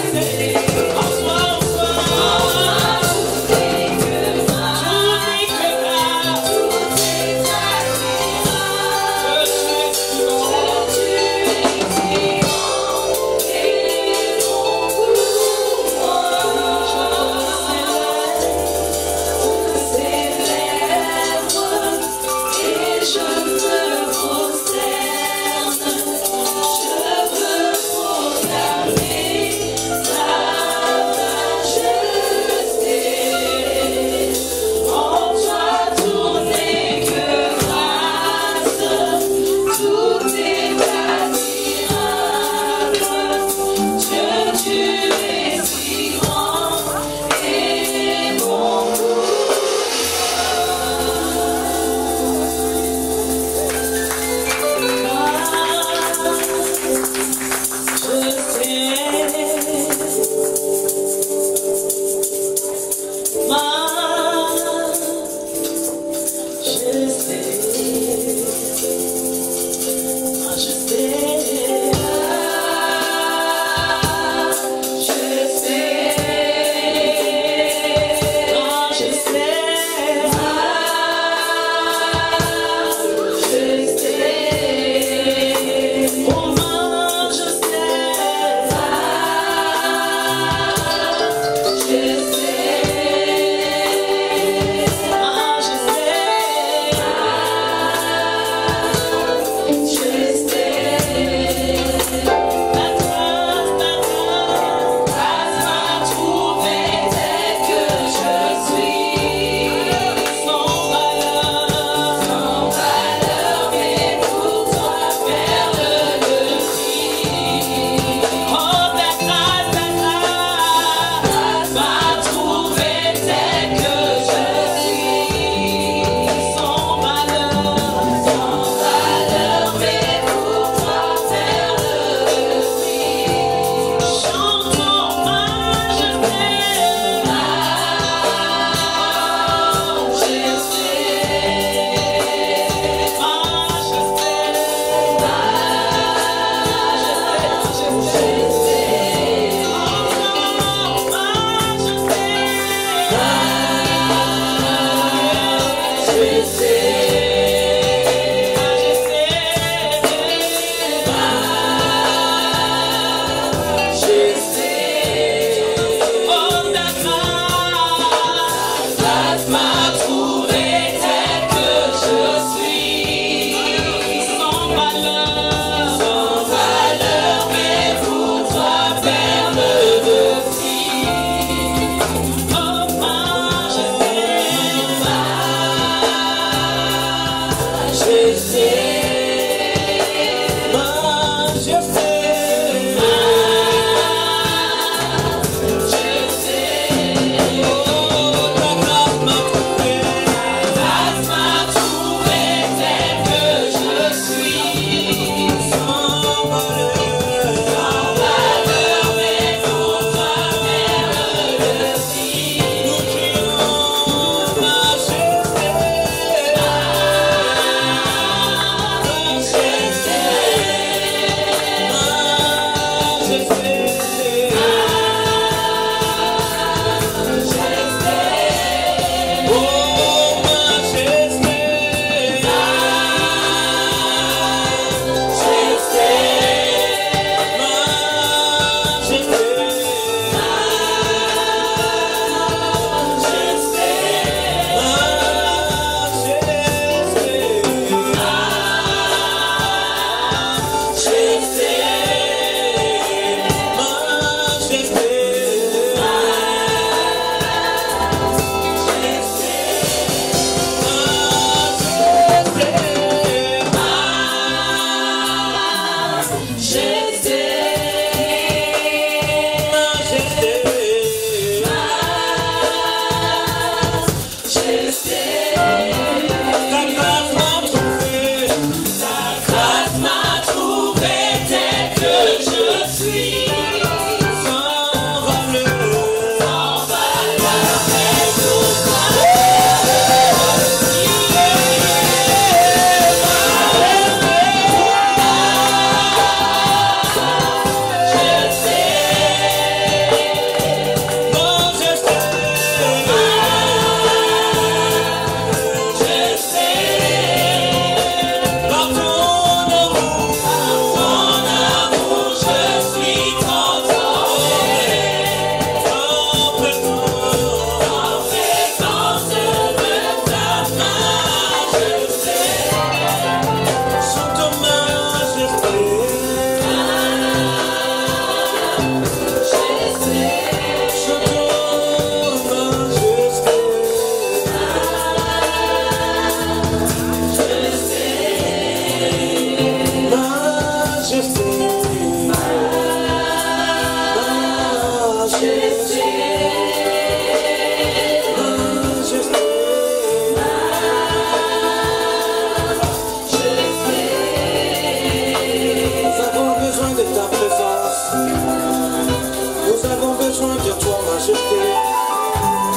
Je veux proclamer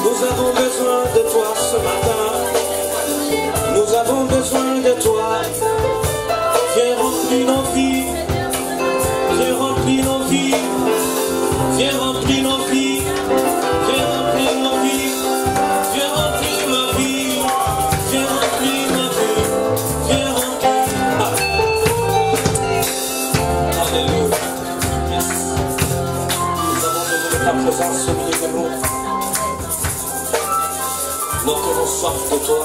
Nous avons besoin de toi ce matin. Nous avons besoin de toi. Viens remplir nos vies. Viens remplir nos vies. Viens remplir nos vies. Viens remplir nos vies. Viens remplir ma vie. Viens remplir ma vie. Viens remplir. Alléluia. Nous avons besoin de ta présence au milieu de nous. Nous avons soif de toi.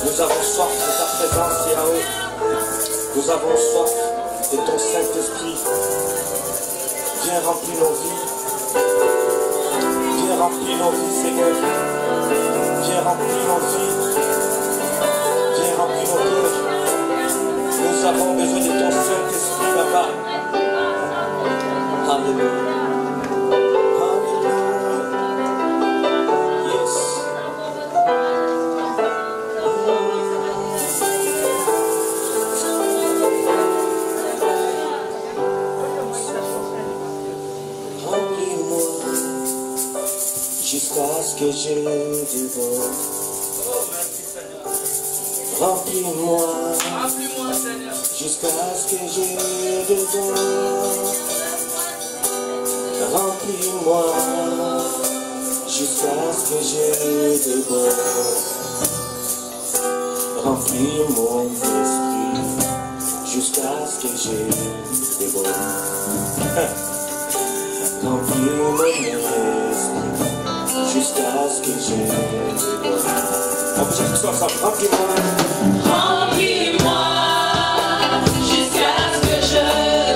Nous avons soif de ta présence, Yahweh. Nous avons soif de ton Saint-Esprit. Viens remplir nos vies. Viens remplir nos vies, Seigneur. Viens remplir nos vies. Viens remplir nos cœurs. Nous avons besoin de ton Saint-Esprit, Papa. Alléluia. Jusqu'à ce que je dévore. Remplis-moi jusqu'à ce que je dévore. Remplis-moi jusqu'à ce que je dévore. Remplis mon esprit jusqu'à ce que je dévore. Remplis mon esprit jusqu'à ce que je dévore. On peut dire tout ça ensemble. Remplis-moi. Remplis-moi jusqu'à ce que je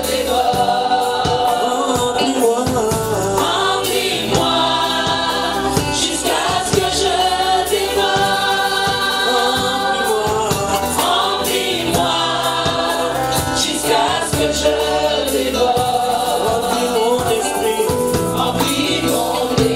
dévore. Remplis-moi. Remplis-moi jusqu'à ce que je dévore. Remplis-moi. Remplis-moi jusqu'à ce que je dévore. Remplis mon esprit. Remplis mon esprit.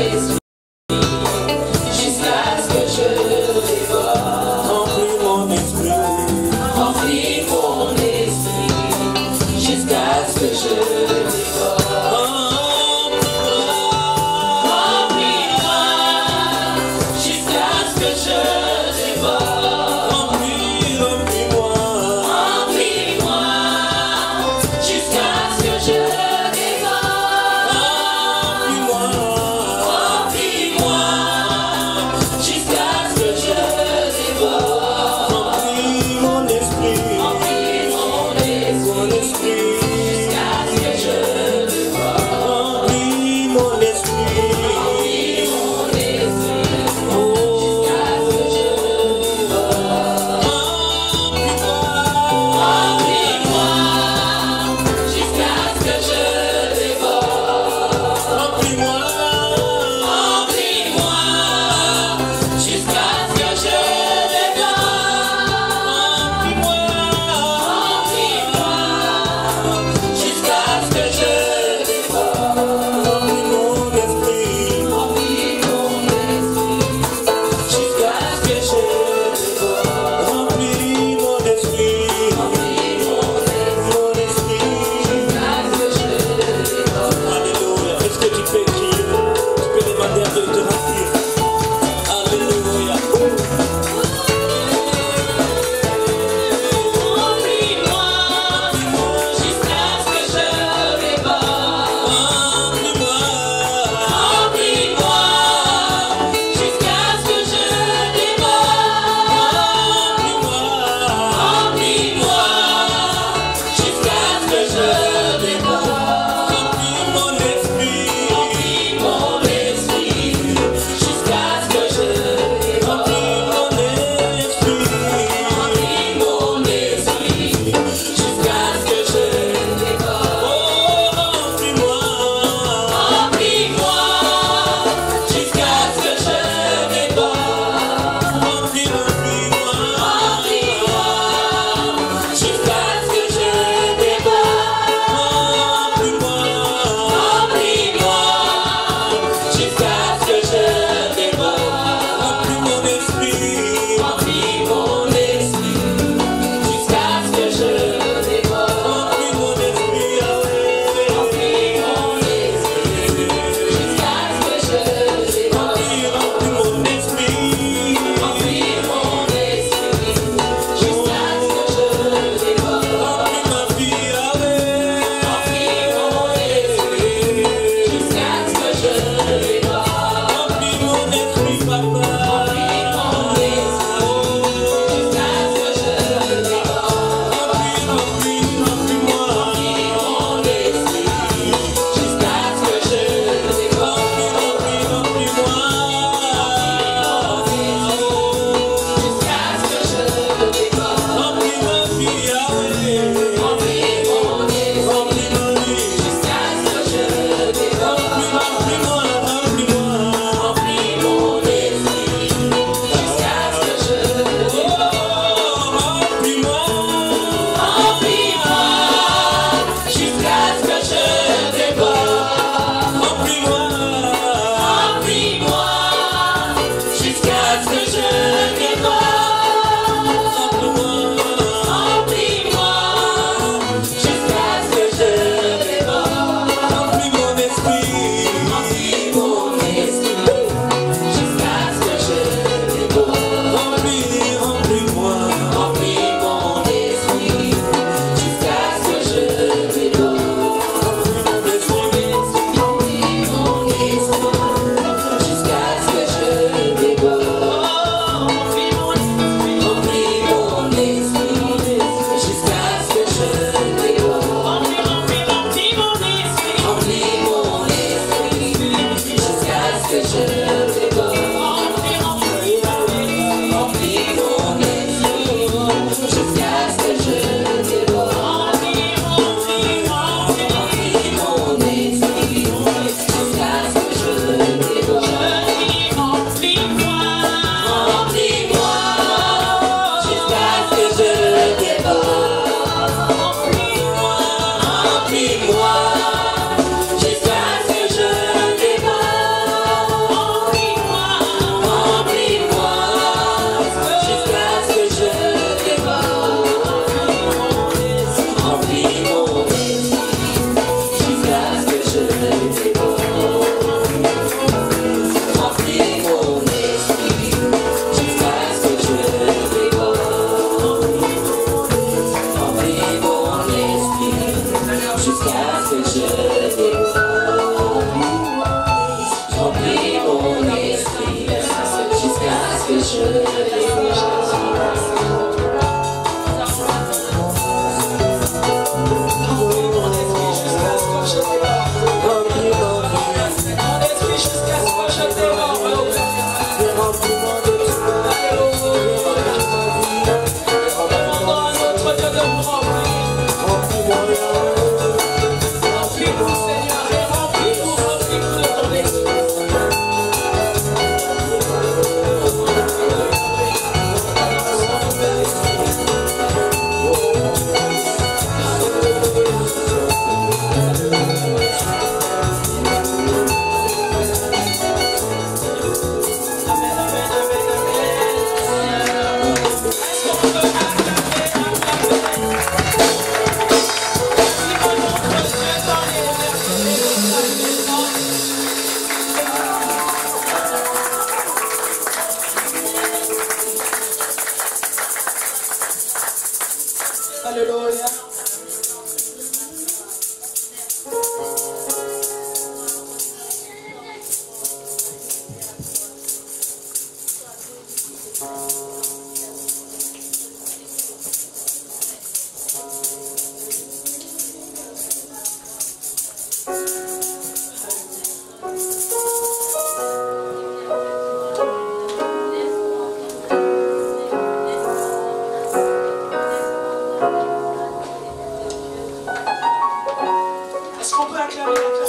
Est-ce qu'on peut acclamer la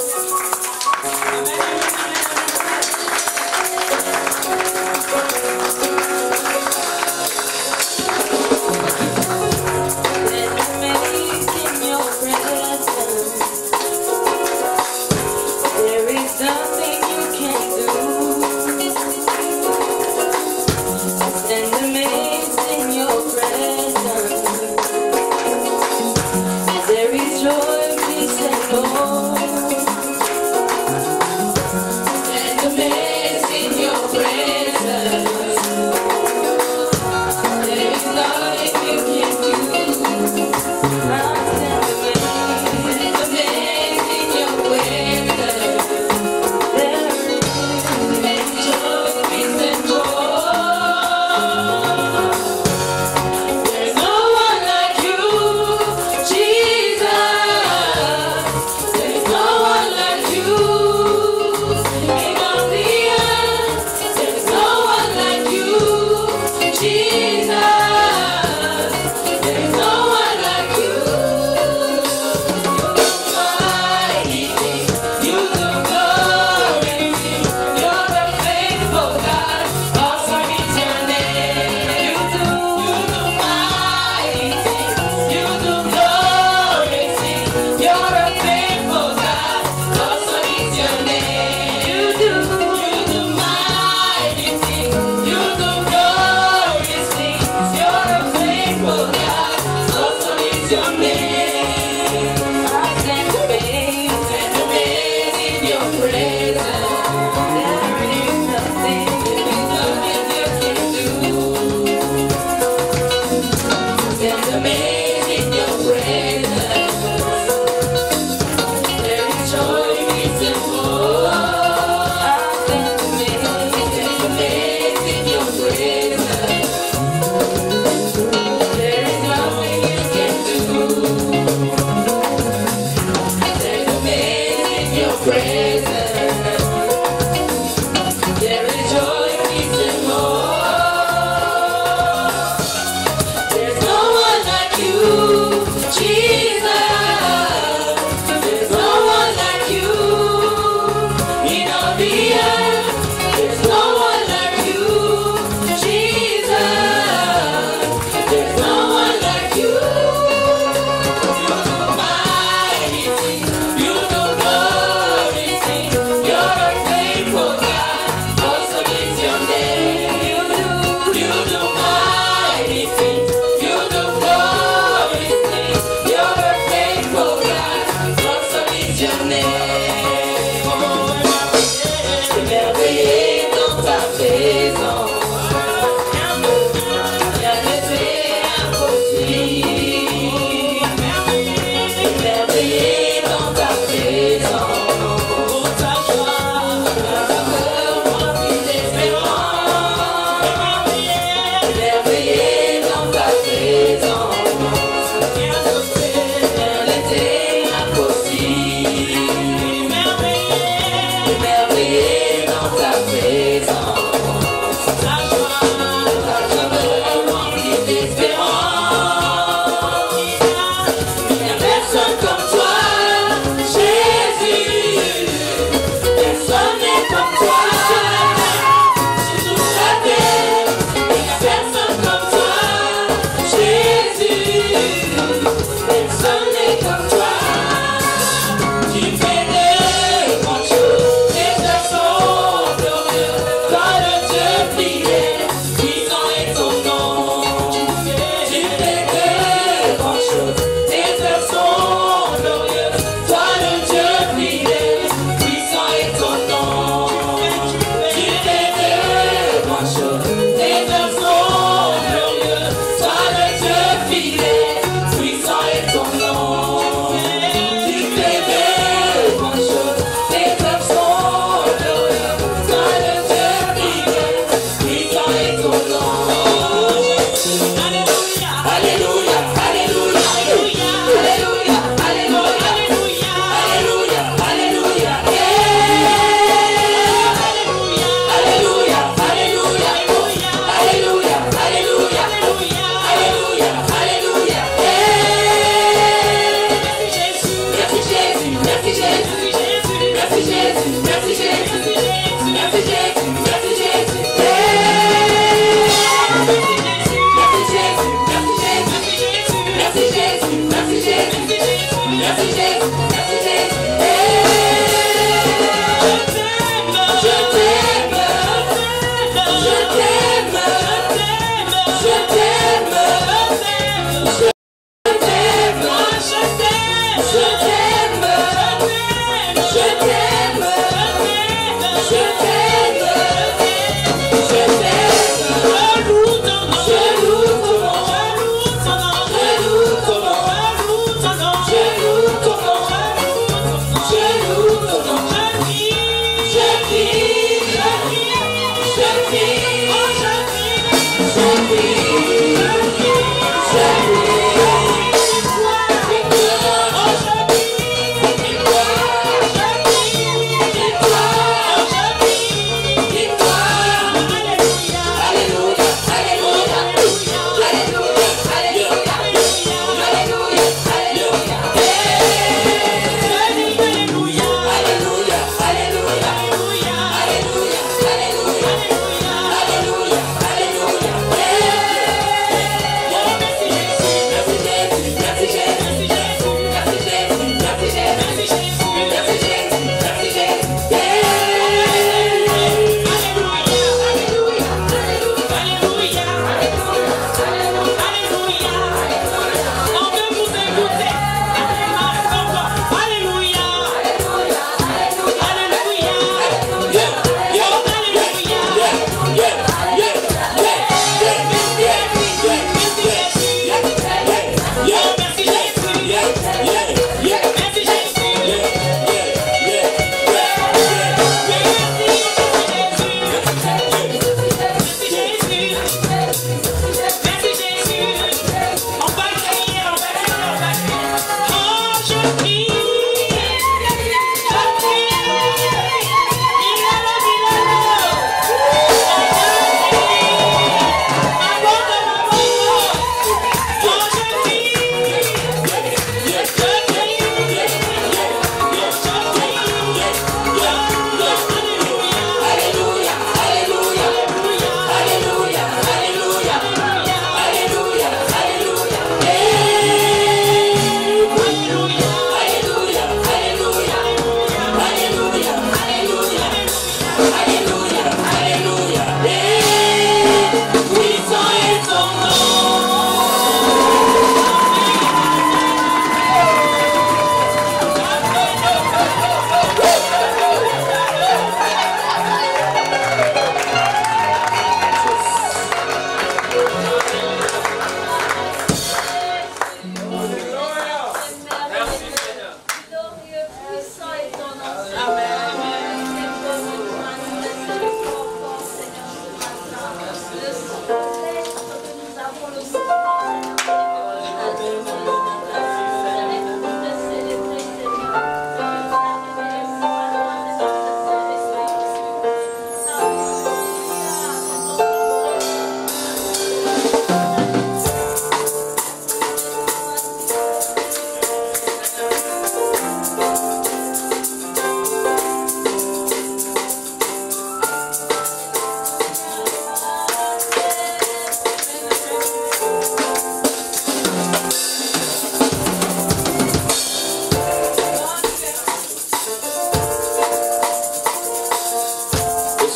Tu fais de mon jour des façons de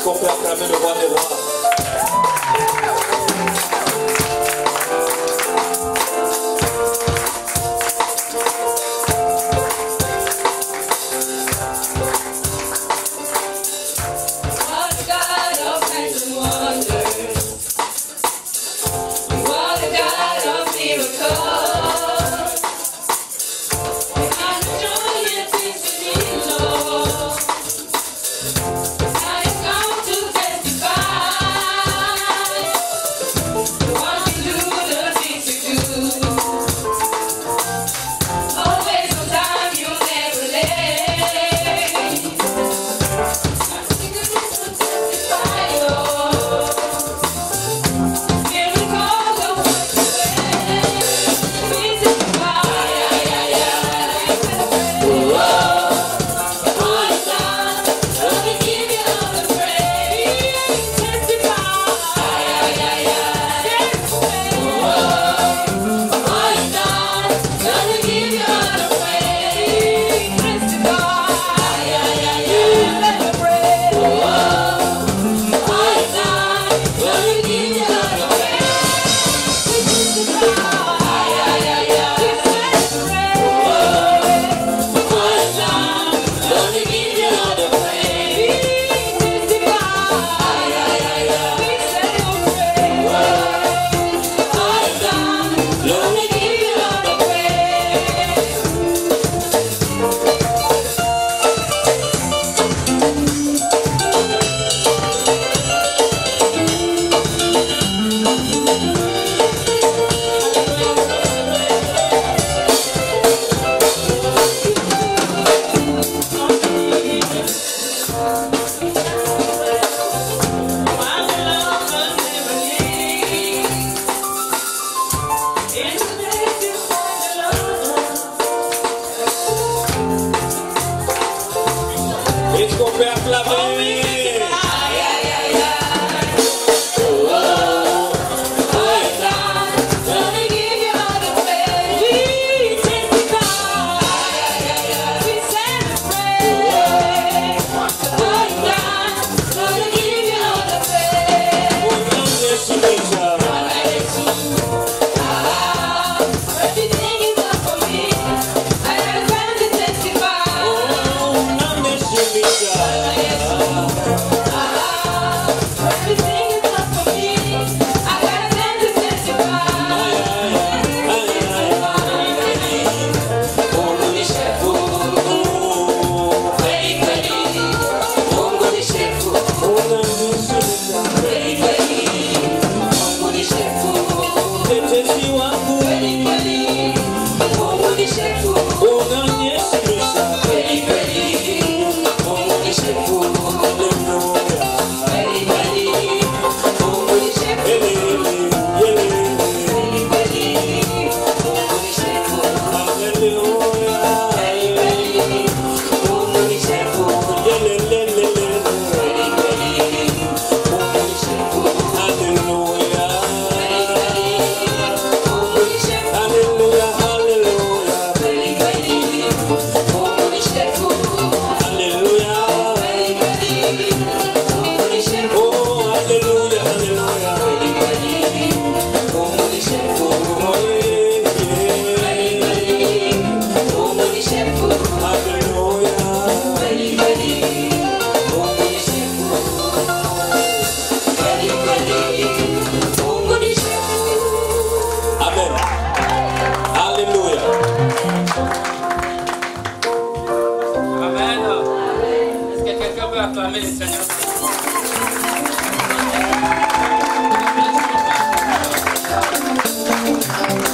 qu'on peut acclamer le roi des rois? Est-ce qu'on peut acclamer?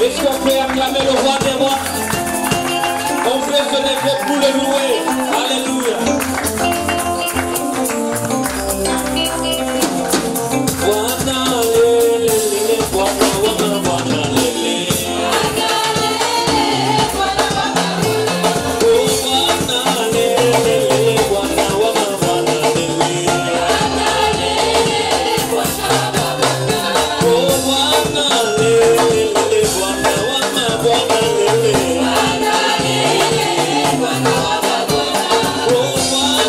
Est-ce qu'on peut acclamer le roi des rois? On fait ce effet pour le louer. Alléluia. Oh,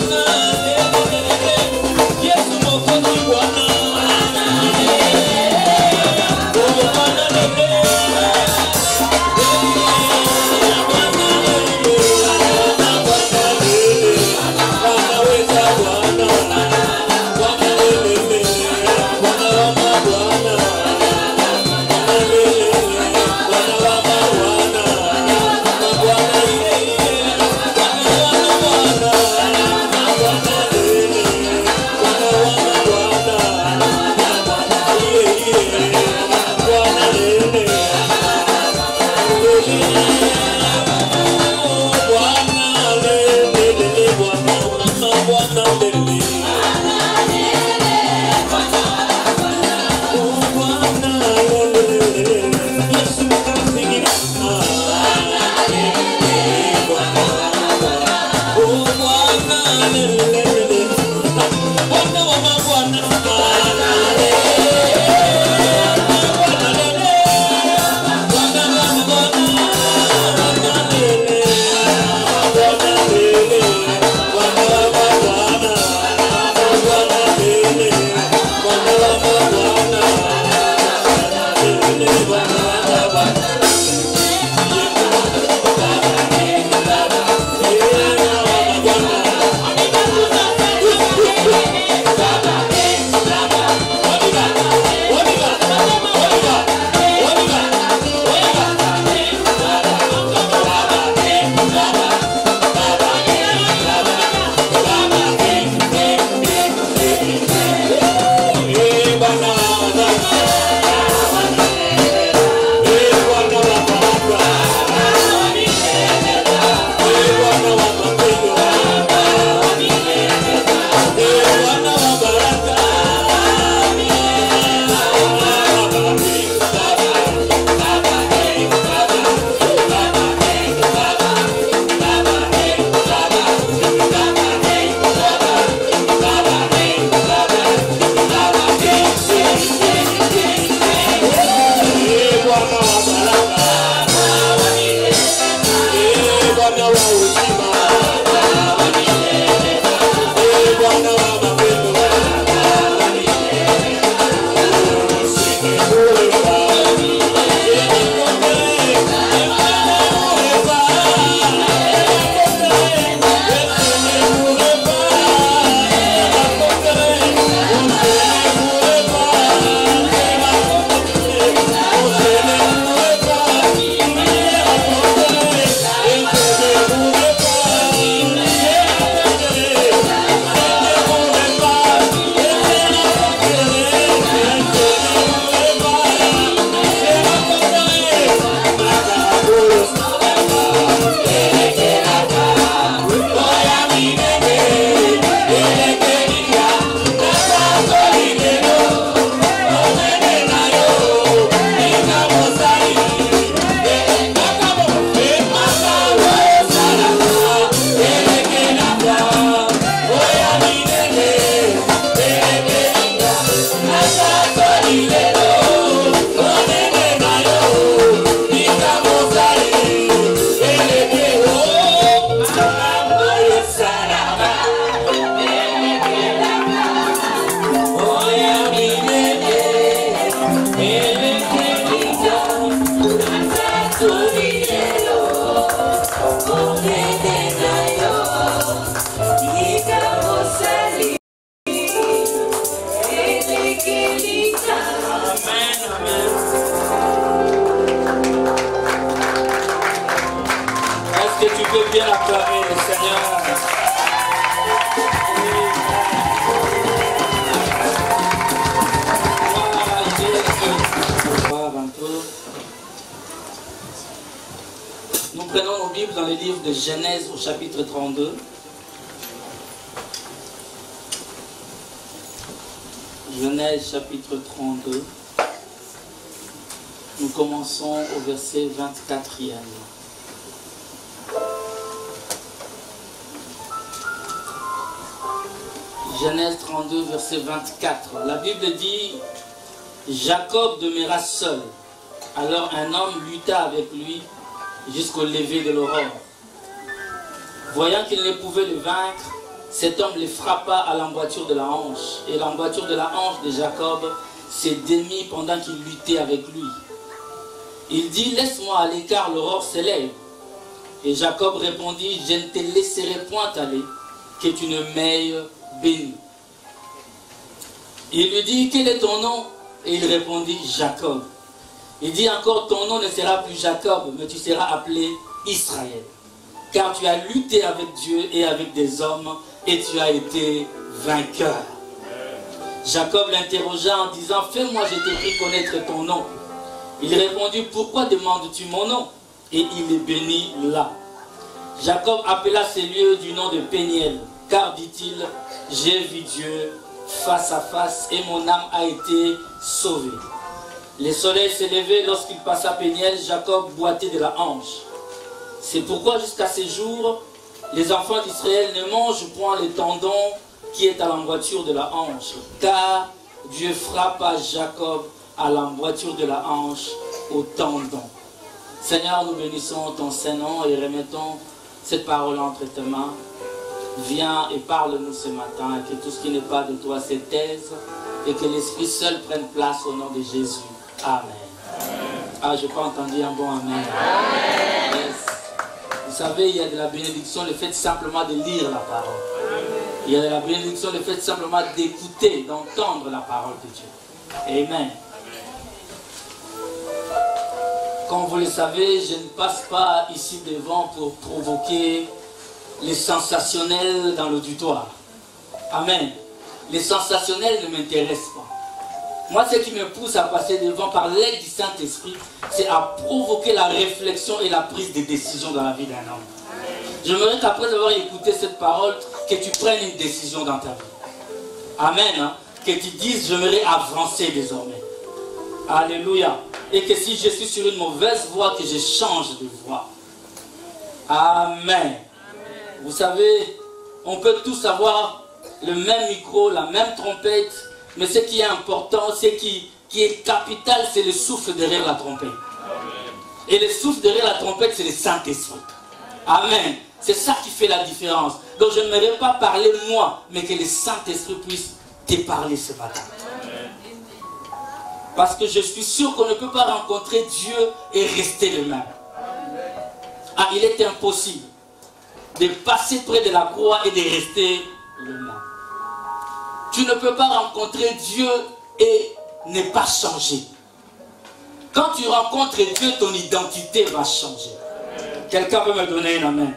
Bible dans le livre de Genèse au chapitre 32. Genèse chapitre 32. Nous commençons au verset 24e. Genèse 32, verset 24. La Bible dit, Jacob demeura seul. Alors un homme lutta avec lui jusqu'au lever de l'aurore. Voyant qu'il ne pouvait le vaincre, cet homme le frappa à l'emboîture de la hanche. Et l'emboîture de la hanche de Jacob s'est démise pendant qu'il luttait avec lui. Il dit, laisse-moi aller car l'aurore s'élève. Et Jacob répondit, je ne te laisserai point aller, que tu ne m'aies béni. Il lui dit, quel est ton nom? Et il répondit, Jacob. Il dit encore, ton nom ne sera plus Jacob, mais tu seras appelé Israël. Car tu as lutté avec Dieu et avec des hommes, et tu as été vainqueur. Jacob l'interrogea en disant, fais-moi, je t'ai pris connaître ton nom. Il répondit, pourquoi demandes-tu mon nom? Et il est béni là. Jacob appela ces lieux du nom de Péniel, car, dit-il, j'ai vu Dieu face à face et mon âme a été sauvée. Le soleil s'est levé lorsqu'il passa Péniel, Jacob boitait de la hanche. C'est pourquoi jusqu'à ce jour, les enfants d'Israël ne mangent point le tendon qui est à l'emboîture de la hanche, car Dieu frappa Jacob à l'emboîture de la hanche au tendon. Seigneur, nous bénissons ton Saint-Nom et remettons cette parole entre tes mains. Viens et parle-nous ce matin, et que tout ce qui n'est pas de toi se taise, et que l'Esprit seul prenne place au nom de Jésus. Amen. Ah, je n'ai pas entendu un bon Amen. Yes. Vous savez, il y a de la bénédiction, le fait simplement de lire la parole. Il y a de la bénédiction, le fait simplement d'écouter, d'entendre la parole de Dieu. Amen. Comme vous le savez, je ne passe pas ici devant pour provoquer les sensationnels dans l'auditoire. Amen. Les sensationnels ne m'intéressent pas. Moi, ce qui me pousse à passer devant par l'aide du Saint-Esprit, c'est à provoquer la réflexion et la prise de décision dans la vie d'un homme. J'aimerais qu'après avoir écouté cette parole, que tu prennes une décision dans ta vie. Amen. Hein? Que tu dises, j'aimerais avancer désormais. Alléluia. Et que si je suis sur une mauvaise voie, que je change de voie. Amen. Vous savez, on peut tous avoir le même micro, la même trompette, mais ce qui est important, ce qui est capital, c'est le souffle derrière la trompette. Et le souffle derrière la trompette, c'est le Saint-Esprit. Amen. C'est ça qui fait la différence. Donc je n'aimerais pas parler moi, mais que le Saint-Esprit puisse te parler ce matin. Parce que je suis sûr qu'on ne peut pas rencontrer Dieu et rester le même. Ah, il est impossible de passer près de la croix et de rester le même. Tu ne peux pas rencontrer Dieu et ne pas changer. Quand tu rencontres Dieu, ton identité va changer. Quelqu'un peut me donner un amen?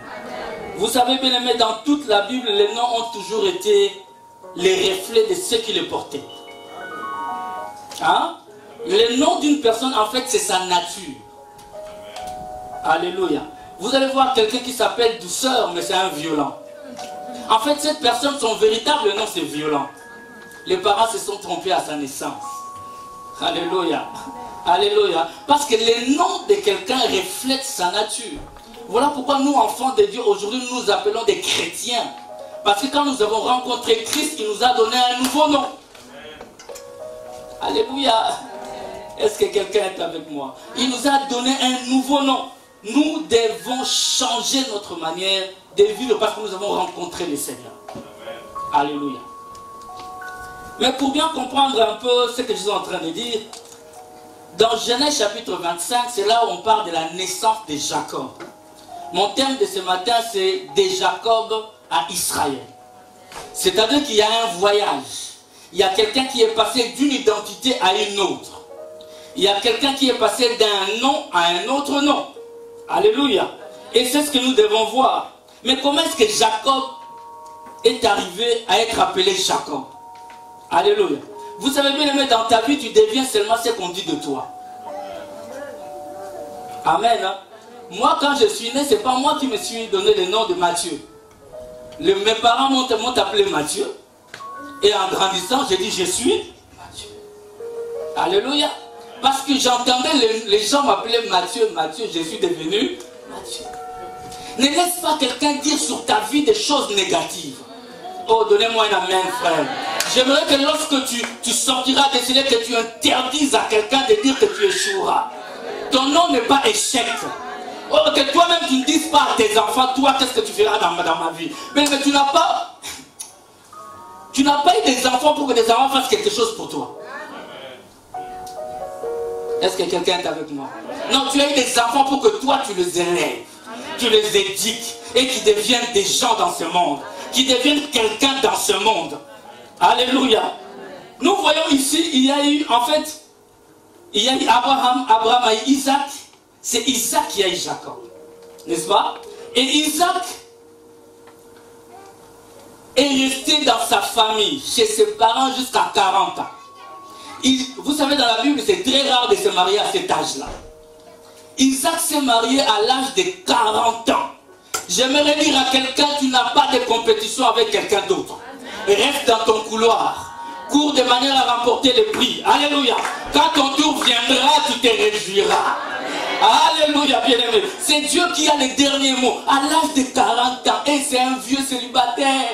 Vous savez bien aimé, dans toute la Bible, les noms ont toujours été les reflets de ceux qui les portaient. Hein? Le nom d'une personne, en fait, c'est sa nature. Alléluia. Vous allez voir quelqu'un qui s'appelle douceur, mais c'est un violent. En fait, cette personne, son véritable nom, c'est violent. Les parents se sont trompés à sa naissance. Alléluia. Alléluia. Parce que le nom de quelqu'un reflète sa nature. Voilà pourquoi nous, enfants de Dieu, aujourd'hui, nous nous appelons des chrétiens. Parce que quand nous avons rencontré Christ, il nous a donné un nouveau nom. Alléluia. Est-ce que quelqu'un est avec moi? Il nous a donné un nouveau nom. Nous devons changer notre manière de vivre parce que nous avons rencontré le Seigneur. Alléluia. Mais pour bien comprendre un peu ce que je suis en train de dire, dans Genèse chapitre 25, c'est là où on parle de la naissance de Jacob. Mon thème de ce matin, c'est de Jacob à Israël. C'est-à-dire qu'il y a un voyage. Il y a quelqu'un qui est passé d'une identité à une autre. Il y a quelqu'un qui est passé d'un nom à un autre nom. Alléluia. Et c'est ce que nous devons voir. Mais comment est-ce que Jacob est arrivé à être appelé Jacob? Alléluia. Vous savez bien aimé, dans ta vie, tu deviens seulement ce qu'on dit de toi. Amen. Hein? Moi, quand je suis né, ce n'est pas moi qui me suis donné le nom de Matthieu. Mes parents m'ont appelé Matthieu. Et en grandissant, j'ai dit, je suis Matthieu. Alléluia. Parce que j'entendais les gens m'appeler Matthieu, Matthieu, je suis devenu Matthieu. Ne laisse pas quelqu'un dire sur ta vie des choses négatives. Oh, donnez-moi un amen, frère. J'aimerais que lorsque tu sortiras de cela, que tu interdises à quelqu'un de dire que tu échoueras. Ton nom n'est pas échec. Oh, que toi-même tu ne dises pas à tes enfants, toi, qu'est-ce que tu feras dans ma vie. Mais tu n'as pas eu des enfants pour que des enfants fassent quelque chose pour toi. Est-ce que quelqu'un est avec moi? Non, tu as eu des enfants pour que toi tu les élèves, tu les éduques et qu'ils deviennent des gens dans ce monde, qu'ils deviennent quelqu'un dans ce monde. Alléluia. Nous voyons ici, il y a eu, en fait, il y a eu Abraham a eu Isaac. C'est Isaac qui a eu Jacob. N'est-ce pas? Et Isaac est resté dans sa famille, chez ses parents jusqu'à 40 ans. Vous savez, dans la Bible, c'est très rare de se marier à cet âge-là. Isaac s'est marié à l'âge de 40 ans. J'aimerais dire à quelqu'un, tu n'as pas de compétition avec quelqu'un d'autre. Reste dans ton couloir. Cours de manière à remporter le prix. Alléluia. Quand ton tour viendra, tu te réjouiras. Alléluia, bien-aimé. C'est Dieu qui a les derniers mots. À l'âge de 40 ans. Et c'est un vieux célibataire.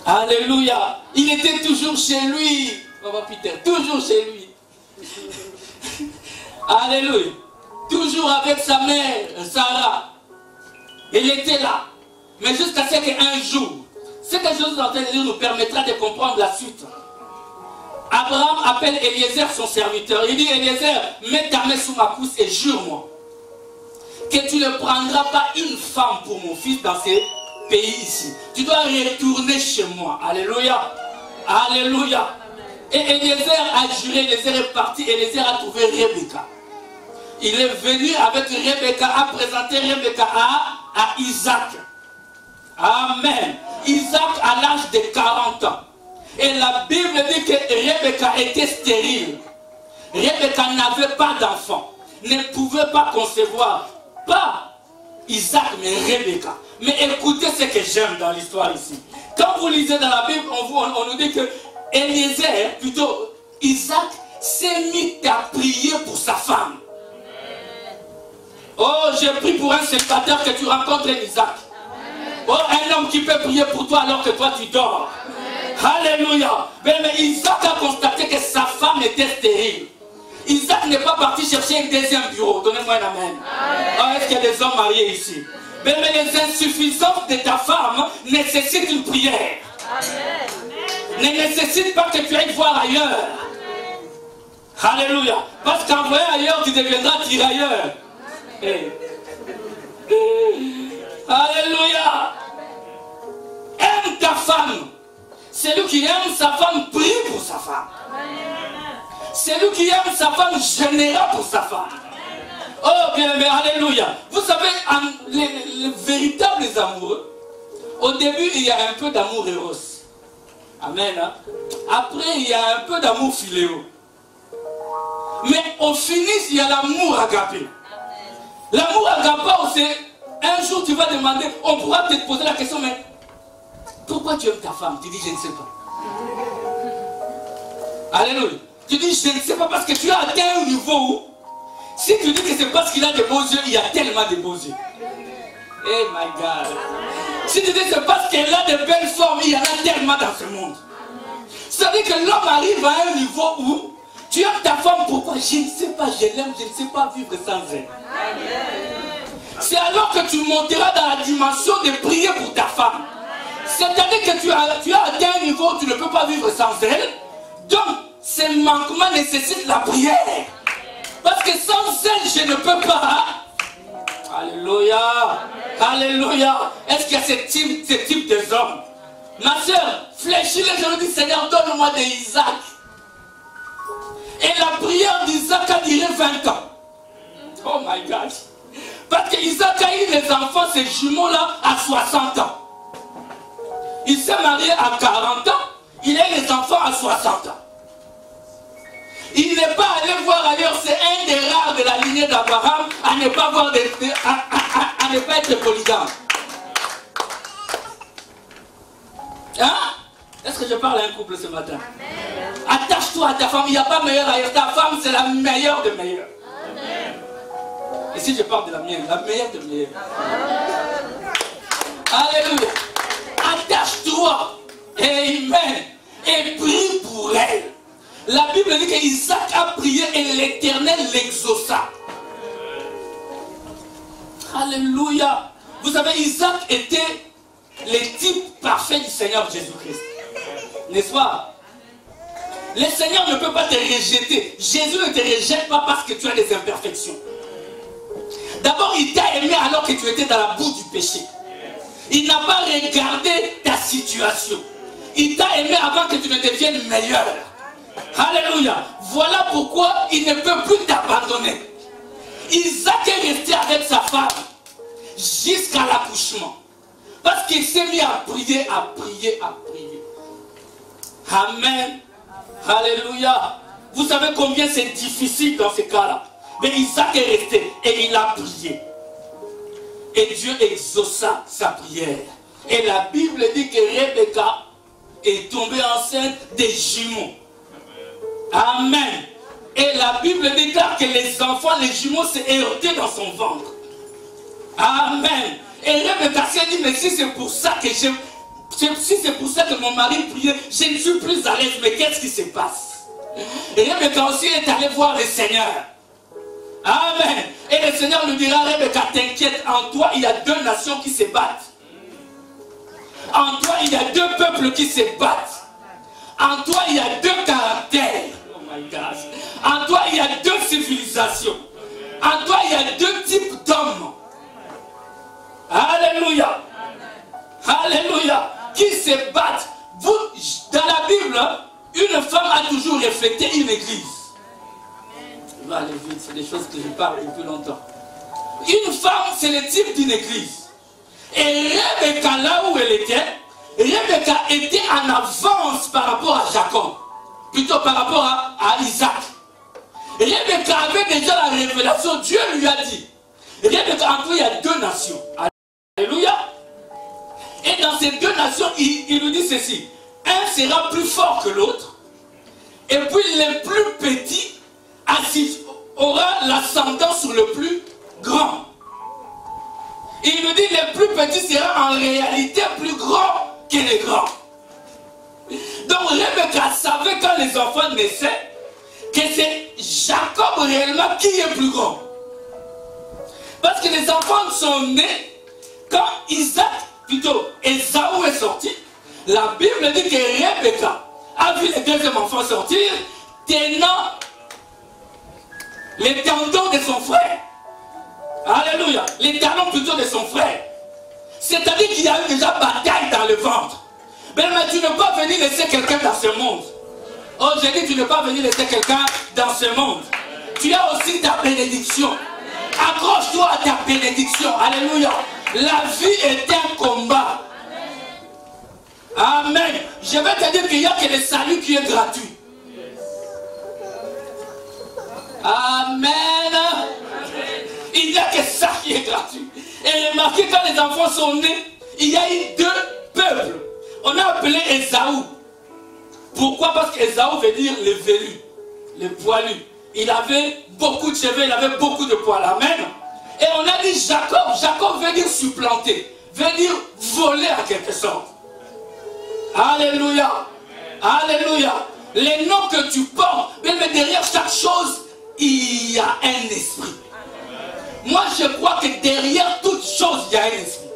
Alléluia. Il était toujours chez lui. Papa Peter, toujours chez lui. Alléluia. Toujours avec sa mère, Sarah. Il était là. Mais jusqu'à ce qu'un jour, ce que je vous entends dire nous permettra de comprendre la suite. Abraham appelle Eliezer son serviteur. Il dit, Eliezer, mets ta main sous ma pousse et jure-moi que tu ne prendras pas une femme pour mon fils dans ces pays ici. Tu dois retourner chez moi. Alléluia. Alléluia. Et Eliezer a juré, Eliezer est parti, Eliezer a trouvé Rebecca. Il est venu avec Rebecca, a présenté Rebecca à Isaac. Amen. Isaac à l'âge de 40 ans. Et la Bible dit que Rebecca était stérile. Rebecca n'avait pas d'enfant. Ne pouvait pas concevoir. Pas Isaac, mais Rebecca. Mais écoutez ce que j'aime dans l'histoire ici. Quand vous lisez dans la Bible, on nous dit que Eliezer, plutôt Isaac, s'est mis à prier pour sa femme. Oh, j'ai pris pour un célibataire que tu rencontres Isaac. Oh, un homme qui peut prier pour toi alors que toi tu dors. Alléluia. Mais Isaac a constaté que sa femme était stérile. Isaac n'est pas parti chercher un deuxième bureau. Donnez-moi un amen. Oh, est-ce qu'il y a des hommes mariés ici? Mais les insuffisances de ta femme nécessitent une prière. Ne nécessite pas que tu ailles voir ailleurs. Alléluia. Parce qu'en voyant ailleurs, tu deviendras tirailleur. Hey. Alléluia. Aime ta femme. Celui qui aime sa femme prie pour sa femme. Celui qui aime sa femme générera pour sa femme. Oh bien, mais alléluia. Vous savez, les véritables amoureux, au début il y a un peu d'amour éros. Amen. Hein? Après il y a un peu d'amour philéo. Mais au finish il y a l'amour agapé. L'amour agapao, c'est un jour tu vas demander, on pourra te poser la question, mais pourquoi tu aimes ta femme? Tu dis je ne sais pas. Alléluia. Tu dis je ne sais pas parce que tu as atteint un niveau où si tu dis que c'est parce qu'il a de beaux yeux, il y a tellement de beaux yeux. Oh my God. Si tu dis que c'est parce qu'elle a de belles formes, il y en a tellement dans ce monde. C'est-à-dire que l'homme arrive à un niveau où tu aimes ta femme, pourquoi? Je ne sais pas, je l'aime, je ne sais pas vivre sans elle. C'est alors que tu monteras dans la dimension de prier pour ta femme. C'est-à-dire que tu as atteint un niveau où tu ne peux pas vivre sans elle. Donc, ces manquements nécessitent la prière. Parce que sans elle, je ne peux pas. Alléluia. Alléluia. Est-ce qu'il y a ce type de hommes? Ma soeur, fléchis-les, je lui dis, Seigneur, donne-moi des Isaac. Et la prière d'Isaac a duré 20 ans. Oh my God. Parce qu'Isaac a eu les enfants, ces jumeaux-là, à 60 ans. Il s'est marié à 40 ans, il a eu les enfants à 60 ans. Il n'est pas allé voir ailleurs, c'est un des rares de la lignée d'Abraham à ne pas voir à ne pas être polygame. Hein? Est-ce que je parle à un couple ce matin? Attache-toi à ta femme, il n'y a pas meilleur ailleurs. Ta femme, c'est la meilleure de meilleures. Et si je parle de la mienne, la meilleure de meilleures. Alléluia. Attache-toi. Amen. Et prie pour elle. La Bible dit qu'Isaac a prié et l'Éternel l'exauça. Alléluia. Vous savez, Isaac était le type parfait du Seigneur Jésus-Christ. N'est-ce pas? Le Seigneur ne peut pas te rejeter. Jésus ne te rejette pas parce que tu as des imperfections. D'abord, il t'a aimé alors que tu étais dans la boue du péché. Il n'a pas regardé ta situation. Il t'a aimé avant que tu ne deviennes meilleur. Alléluia. Voilà pourquoi il ne peut plus t'abandonner. Isaac est resté avec sa femme jusqu'à l'accouchement. Parce qu'il s'est mis à prier, à prier, à prier. Amen. Alléluia. Vous savez combien c'est difficile dans ces cas-là. Mais Isaac est resté et il a prié. Et Dieu exauça sa prière. Et la Bible dit que Rebecca est tombée enceinte des jumeaux. Amen. Et la Bible déclare que les enfants, les jumeaux, s'est heurté dans son ventre. Amen. Et Rebecca s'est dit, mais si c'est pour ça que si c'est pour ça que mon mari priait, je ne suis plus à l'aise, mais qu'est-ce qui se passe? Et Rebecca aussi est allée voir le Seigneur. Amen. Et le Seigneur lui dira, Rebecca, t'inquiète, en toi il y a deux nations qui se battent. En toi il y a deux peuples qui se battent. En toi il y a deux caractères. Oh my God. En toi il y a deux civilisations. En toi il y a deux types d'hommes. Alléluia. Alléluia. Qui se battent. Vous, dans la Bible, une femme a toujours reflété une église. Je vais aller vite, c'est des choses que je parle depuis longtemps. Une femme, c'est le type d'une église. Et Rebecca, là où elle était, Rebecca était en avance par rapport à Jacob. Plutôt par rapport à Isaac. Rebecca avait déjà la révélation. Dieu lui a dit, Rebecca, en toi, il y a deux nations. Alléluia. Et dans ces deux nations, il lui dit ceci. Un sera plus fort que l'autre. Et puis le plus petit aura l'ascendant sur le plus grand. Il nous dit le plus petit sera en réalité plus grand que les grands. Donc Rebecca savait quand les enfants naissaient que c'est Jacob réellement qui est plus grand. Parce que les enfants sont nés quand Ésaü est sorti. La Bible dit que Rebecca a vu le deuxième enfant sortir tenant les tendons de son frère. Alléluia. Les talons plutôt de son frère. C'est-à-dire qu'il y a eu déjà bataille dans le ventre. Mais tu ne peux pas venir laisser quelqu'un dans ce monde. Oh, j'ai dit, tu ne peux pas venir laisser quelqu'un dans ce monde. Tu as aussi ta bénédiction. Accroche-toi à ta bénédiction. Alléluia. La vie est un combat. Amen. Je vais te dire qu'il n'y a que le salut qui est gratuit. Amen. Il n'y a que ça qui est gratuit. Et remarquez, quand les enfants sont nés, il y a eu deux peuples. On a appelé Ésaü. Pourquoi? Parce qu'Ésaü veut dire le velu, le poilu. Il avait beaucoup de cheveux, il avait beaucoup de poils. Amen. Et on a dit Jacob. Jacob veut dire supplanter, veut dire voler en quelque sorte. Alléluia. Alléluia. Les noms que tu portes, mais derrière chaque chose, il y a un esprit. Moi, je crois que derrière toute chose, il y a un esprit.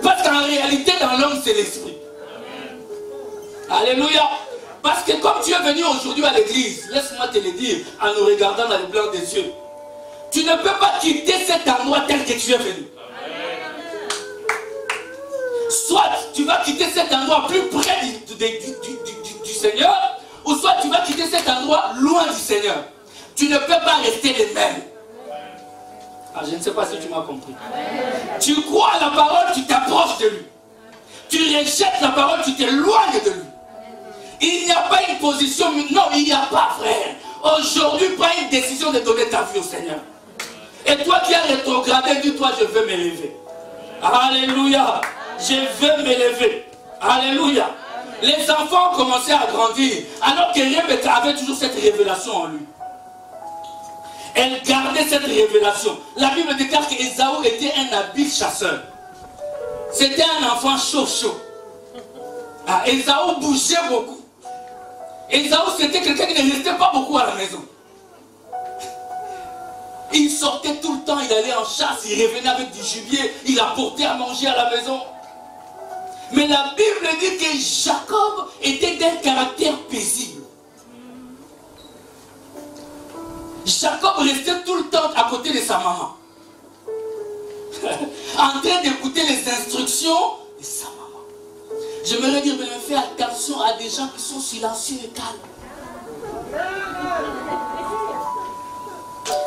Parce qu'en réalité, dans l'homme, c'est l'esprit. Alléluia. Parce que comme tu es venu aujourd'hui à l'église, laisse-moi te le dire, en nous regardant dans le blanc des yeux, tu ne peux pas quitter cet endroit tel que tu es venu. Soit tu vas quitter cet endroit plus près du Seigneur, ou soit tu vas quitter cet endroit loin du Seigneur. Tu ne peux pas rester les mêmes. Ah, je ne sais pas si tu m'as compris. Tu crois à la parole, tu t'approches de lui. Tu rejettes la parole, tu t'éloignes de lui. Il n'y a pas une position, non, il n'y a pas, frère. Aujourd'hui, prends une décision de donner ta vie au Seigneur. Et toi qui as rétrogradé, dis-toi, je veux m'élever. Alléluia. Je veux m'élever. Alléluia. Les enfants ont commencé à grandir, alors que Rebecca avait toujours cette révélation en lui. Elle gardait cette révélation. La Bible déclare qu'Ésaü était un habile chasseur. C'était un enfant chaud. Ésaü bougeait beaucoup. Ésaü, c'était quelqu'un qui ne restait pas beaucoup à la maison. Il sortait tout le temps, il allait en chasse, il revenait avec du gibier, il apportait à manger à la maison. Mais la Bible dit que Jacob était d'un caractère paisible. Jacob restait tout le temps à côté de sa maman. En train d'écouter les instructions de sa maman. J'aimerais dire, mais fais attention à des gens qui sont silencieux et calmes.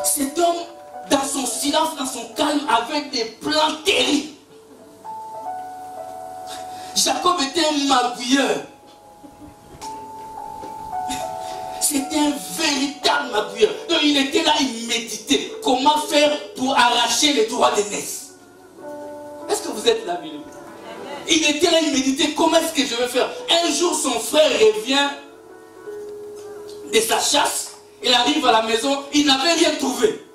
Cet homme, dans son silence, dans son calme, avait des plans terribles. Jacob était un magouilleur. C'était un véritable magouilleur. Donc il était là, il méditait. Comment faire pour arracher les droits d'aînesse? Est-ce que vous êtes là, Billy? Il était là, il méditait. Comment est-ce que je vais faire? Un jour, son frère revient de sa chasse. Il arrive à la maison, il n'avait rien trouvé.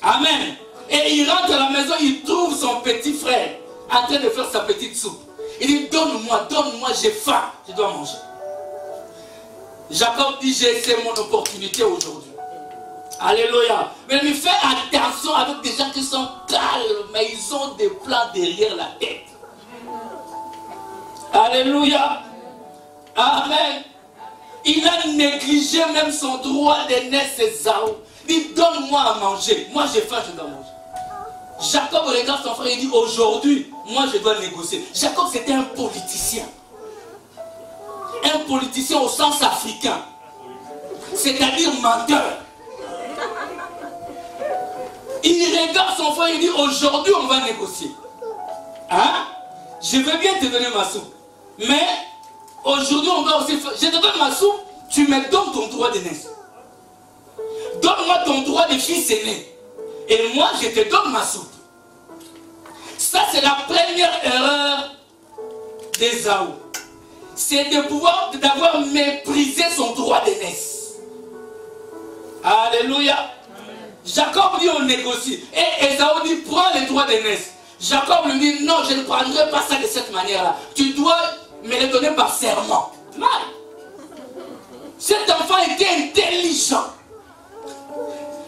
Amen. Et il rentre à la maison, il trouve son petit frère en train de faire sa petite soupe. Il dit, donne-moi, j'ai faim, je dois manger. Jacob dit, c'est mon opportunité aujourd'hui. Alléluia. Mais lui fait attention avec des gens qui sont calmes, mais ils ont des plans derrière la tête. Alléluia. Amen. Il a négligé même son droit d'aînesse Ésaü. Il dit, donne-moi à manger. Moi j'ai faim, je dois manger. Jacob regarde son frère et dit, aujourd'hui, moi je dois négocier. Jacob c'était un politicien. Un politicien au sens africain. C'est-à-dire menteur. Il regarde son frère et dit, aujourd'hui on va négocier. Hein? Je veux bien te donner ma soupe. Mais aujourd'hui on va aussi faire. Je te donne ma soupe, tu me donnes ton droit d'aînesse. Donne-moi ton droit de fils aîné. Et moi je te donne ma soupe. Ça c'est la première erreur d'Ésaü. C'est d'avoir méprisé son droit d'aînesse. Alléluia. Jacob dit on négocie. Et Ésaü dit prends les droits d'aînesse. Jacob lui dit non, je ne prendrai pas ça de cette manière-là. Tu dois me les donner par serment. Mal. Cet enfant était intelligent.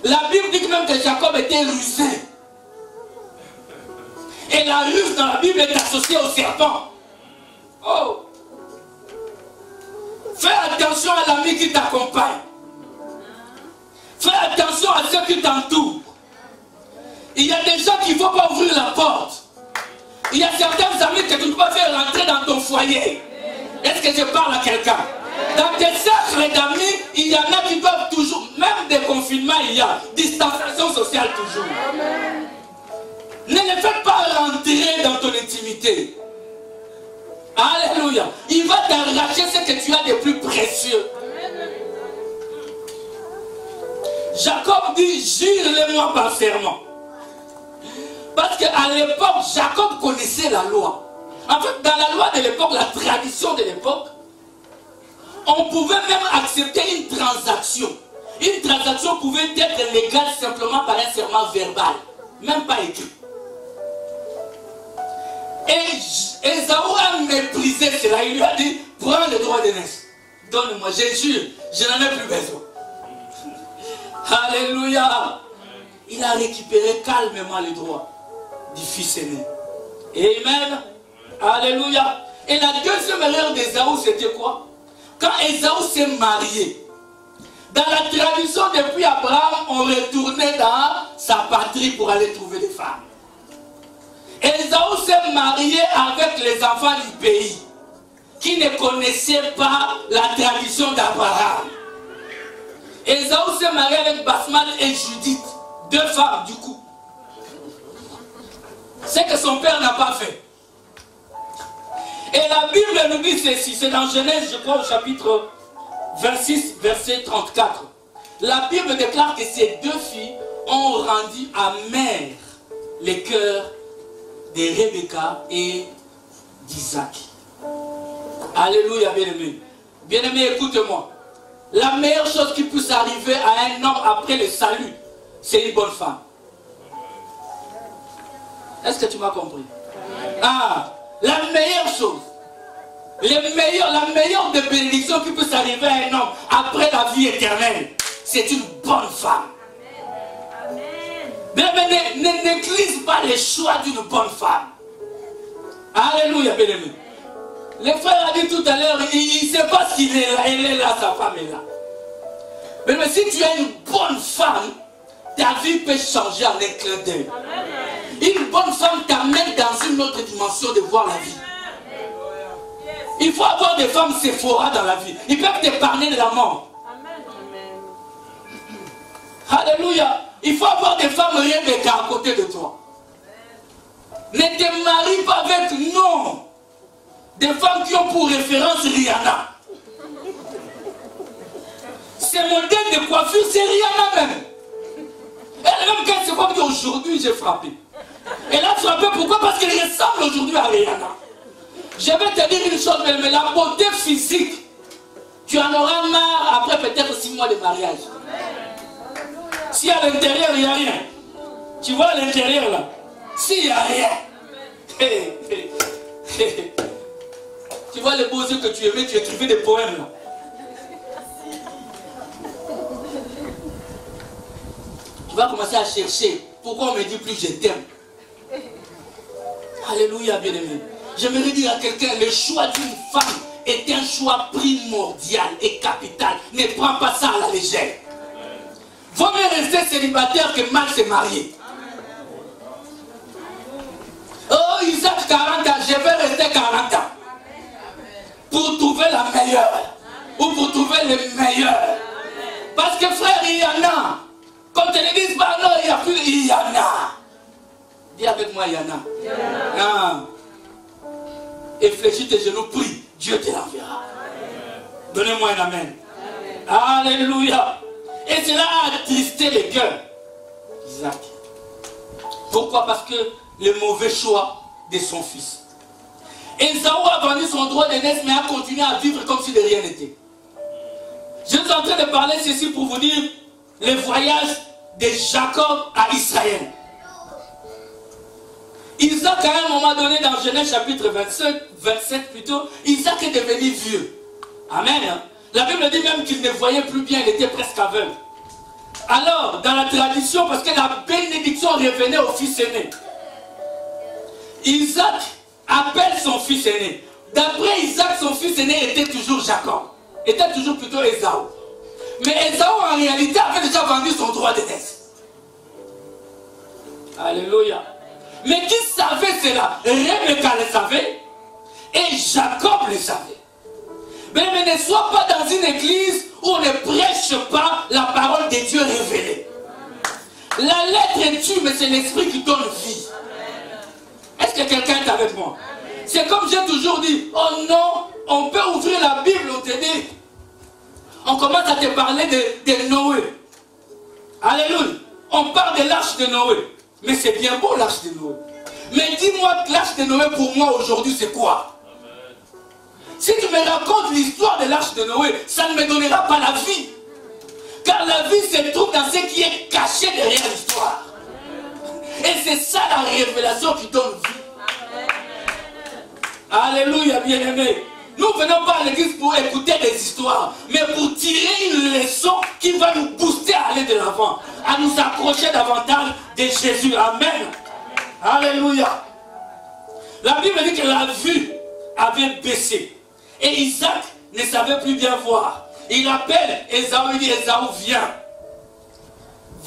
La Bible dit même que Jacob était rusé. Et la ruse dans la Bible est associée au serpent. Oh. Fais attention à l'ami qui t'accompagne. Fais attention à ceux qui t'entourent. Il y a des gens qui ne vont pas ouvrir la porte. Il y a certains amis que tu ne peux pas faire rentrer dans ton foyer. Est-ce que je parle à quelqu'un? Dans tes cercles d'amis, il y en a qui doivent toujours, même des confinements, il y a distanciation sociale toujours. Amen. Ne les faites pas rentrer dans ton intimité. Alléluia. Il va t'arracher ce que tu as de plus précieux. Jacob dit, jure-le-moi par serment. Parce qu'à l'époque, Jacob connaissait la loi. En fait, dans la loi de l'époque, la tradition de l'époque, on pouvait même accepter une transaction. Une transaction pouvait être légale simplement par un serment verbal, même pas écrit. Et Ésaü a méprisé cela. Il lui a dit, prends le droit d'aînesse. Donne-moi, je jure, je n'en ai plus besoin. Alléluia. Il a récupéré calmement les droits du fils aîné. Amen. Alléluia. Et la deuxième erreur d'Ésaü, c'était quoi? Quand Ésaü s'est marié, dans la tradition depuis Abraham, on retournait dans sa patrie pour aller trouver des femmes. Ésaü s'est marié avec les enfants du pays qui ne connaissaient pas la tradition d'Abraham. Ésaü s'est marié avec Basmat et Judith, deux femmes du coup. C'est que son père n'a pas fait. Et la La Bible nous dit ceci, c'est dans Genèse, je crois, au chapitre 26, verset 34. La Bible déclare que ces deux filles ont rendu amer les cœurs de Rebecca et d'Isaac. Alléluia, bien-aimé. Bien-aimé, écoute-moi. La meilleure chose qui puisse arriver à un homme après le salut, c'est une bonne femme. Est-ce que tu m'as compris? Ah, la meilleure chose, la meilleure des bénédictions qui puisse arriver à un homme après la vie éternelle, c'est une bonne femme. Bien-aimé, ne néglige pas les choix d'une bonne femme. Alléluia, bien-aimé. Le frère a dit tout à l'heure, il ne sait pas ce qu'il est là, elle est là, sa femme est là. Mais si tu as une bonne femme, ta vie peut changer en un clin d'œil. Une bonne femme t'amène dans une autre dimension de voir la vie. Il faut avoir des femmes Sephora dans la vie. Ils peuvent t'épargner de la mort. Alléluia. Il faut avoir des femmes Rebecca à côté de toi. Ne te marie pas avec non. Des femmes qui ont pour référence Rihanna. Ces modèles de coiffure, c'est Rihanna même. Elle-même, quand c'est comme aujourd'hui, j'ai frappé. Elle a frappé pourquoi? Parce qu'elle ressemble aujourd'hui à Rihanna. Je vais te dire une chose, mais la beauté physique, tu en auras marre après peut-être 6 mois de mariage. Si à l'intérieur, il n'y a rien. Tu vois à l'intérieur là? S'il n'y a rien. Tu vois les beaux yeux que tu aimais, tu écrivais des poèmes là. Tu vas commencer à chercher. Pourquoi on me dit plus je t'aime? Alléluia, bien-aimé. J'aimerais dire à quelqu'un, le choix d'une femme est un choix primordial et capital. Ne prends pas ça à la légère. Vaut mieux rester célibataire que mal se marier. Oh, Isaac, 40 ans, je vais rester 40 ans. Pour trouver la meilleure. Ou pour trouver le meilleur. Parce que frère, il y en a. Comme tu le dis, bah non, il n'y a plus, il y en a. Dis avec moi, il y en a. Ah. Et fléchis tes genoux, prie. Dieu te l'enverra. Donnez-moi un amen. Alléluia. Et cela a attristé le cœur d'Isaac. Pourquoi? Parce que le mauvais choix de son fils. Ésaü a vendu son droit d'aînesse, mais a continué à vivre comme si de rien n'était. Je suis en train de parler ceci pour vous dire le voyage de Jacob à Israël. Isaac, à un moment donné, dans Genèse chapitre 27 plutôt, Isaac est devenu vieux. Amen. La Bible dit même qu'il ne voyait plus bien, il était presque aveugle. Alors, dans la tradition, parce que la bénédiction revenait au fils aîné, Isaac appelle son fils aîné. D'après Isaac, son fils aîné était toujours Jacob. Était toujours plutôt Ésaü. Mais Ésaü, en réalité, avait déjà vendu son droit d'aînesse. Alléluia. Mais qui savait cela? Rebecca le savait et Jacob le savait. Mais ne sois pas dans une église où on ne prêche pas la parole de Dieu révélée. La lettre tue, mais c'est l'esprit qui donne vie. Est-ce que quelqu'un est avec moi? C'est comme j'ai toujours dit, oh non, on peut ouvrir la Bible, on te dit, on commence à te parler de Noé. Alléluia. On parle de l'arche de Noé. Mais c'est bien beau l'arche de Noé. Mais dis-moi que l'arche de Noé pour moi aujourd'hui c'est quoi? Si tu me racontes l'histoire de l'arche de Noé, ça ne me donnera pas la vie. Car la vie se trouve dans ce qui est caché derrière l'histoire. Et c'est ça la révélation qui donne vie. Alléluia, bien-aimé. Nous ne venons pas à l'église pour écouter des histoires, mais pour tirer une leçon qui va nous booster à aller de l'avant, à nous approcher davantage de Jésus. Amen. Alléluia. La Bible dit que la vue avait baissé. Et Isaac ne savait plus bien voir. Il appelle Ésaü, il dit, Ésaü, viens.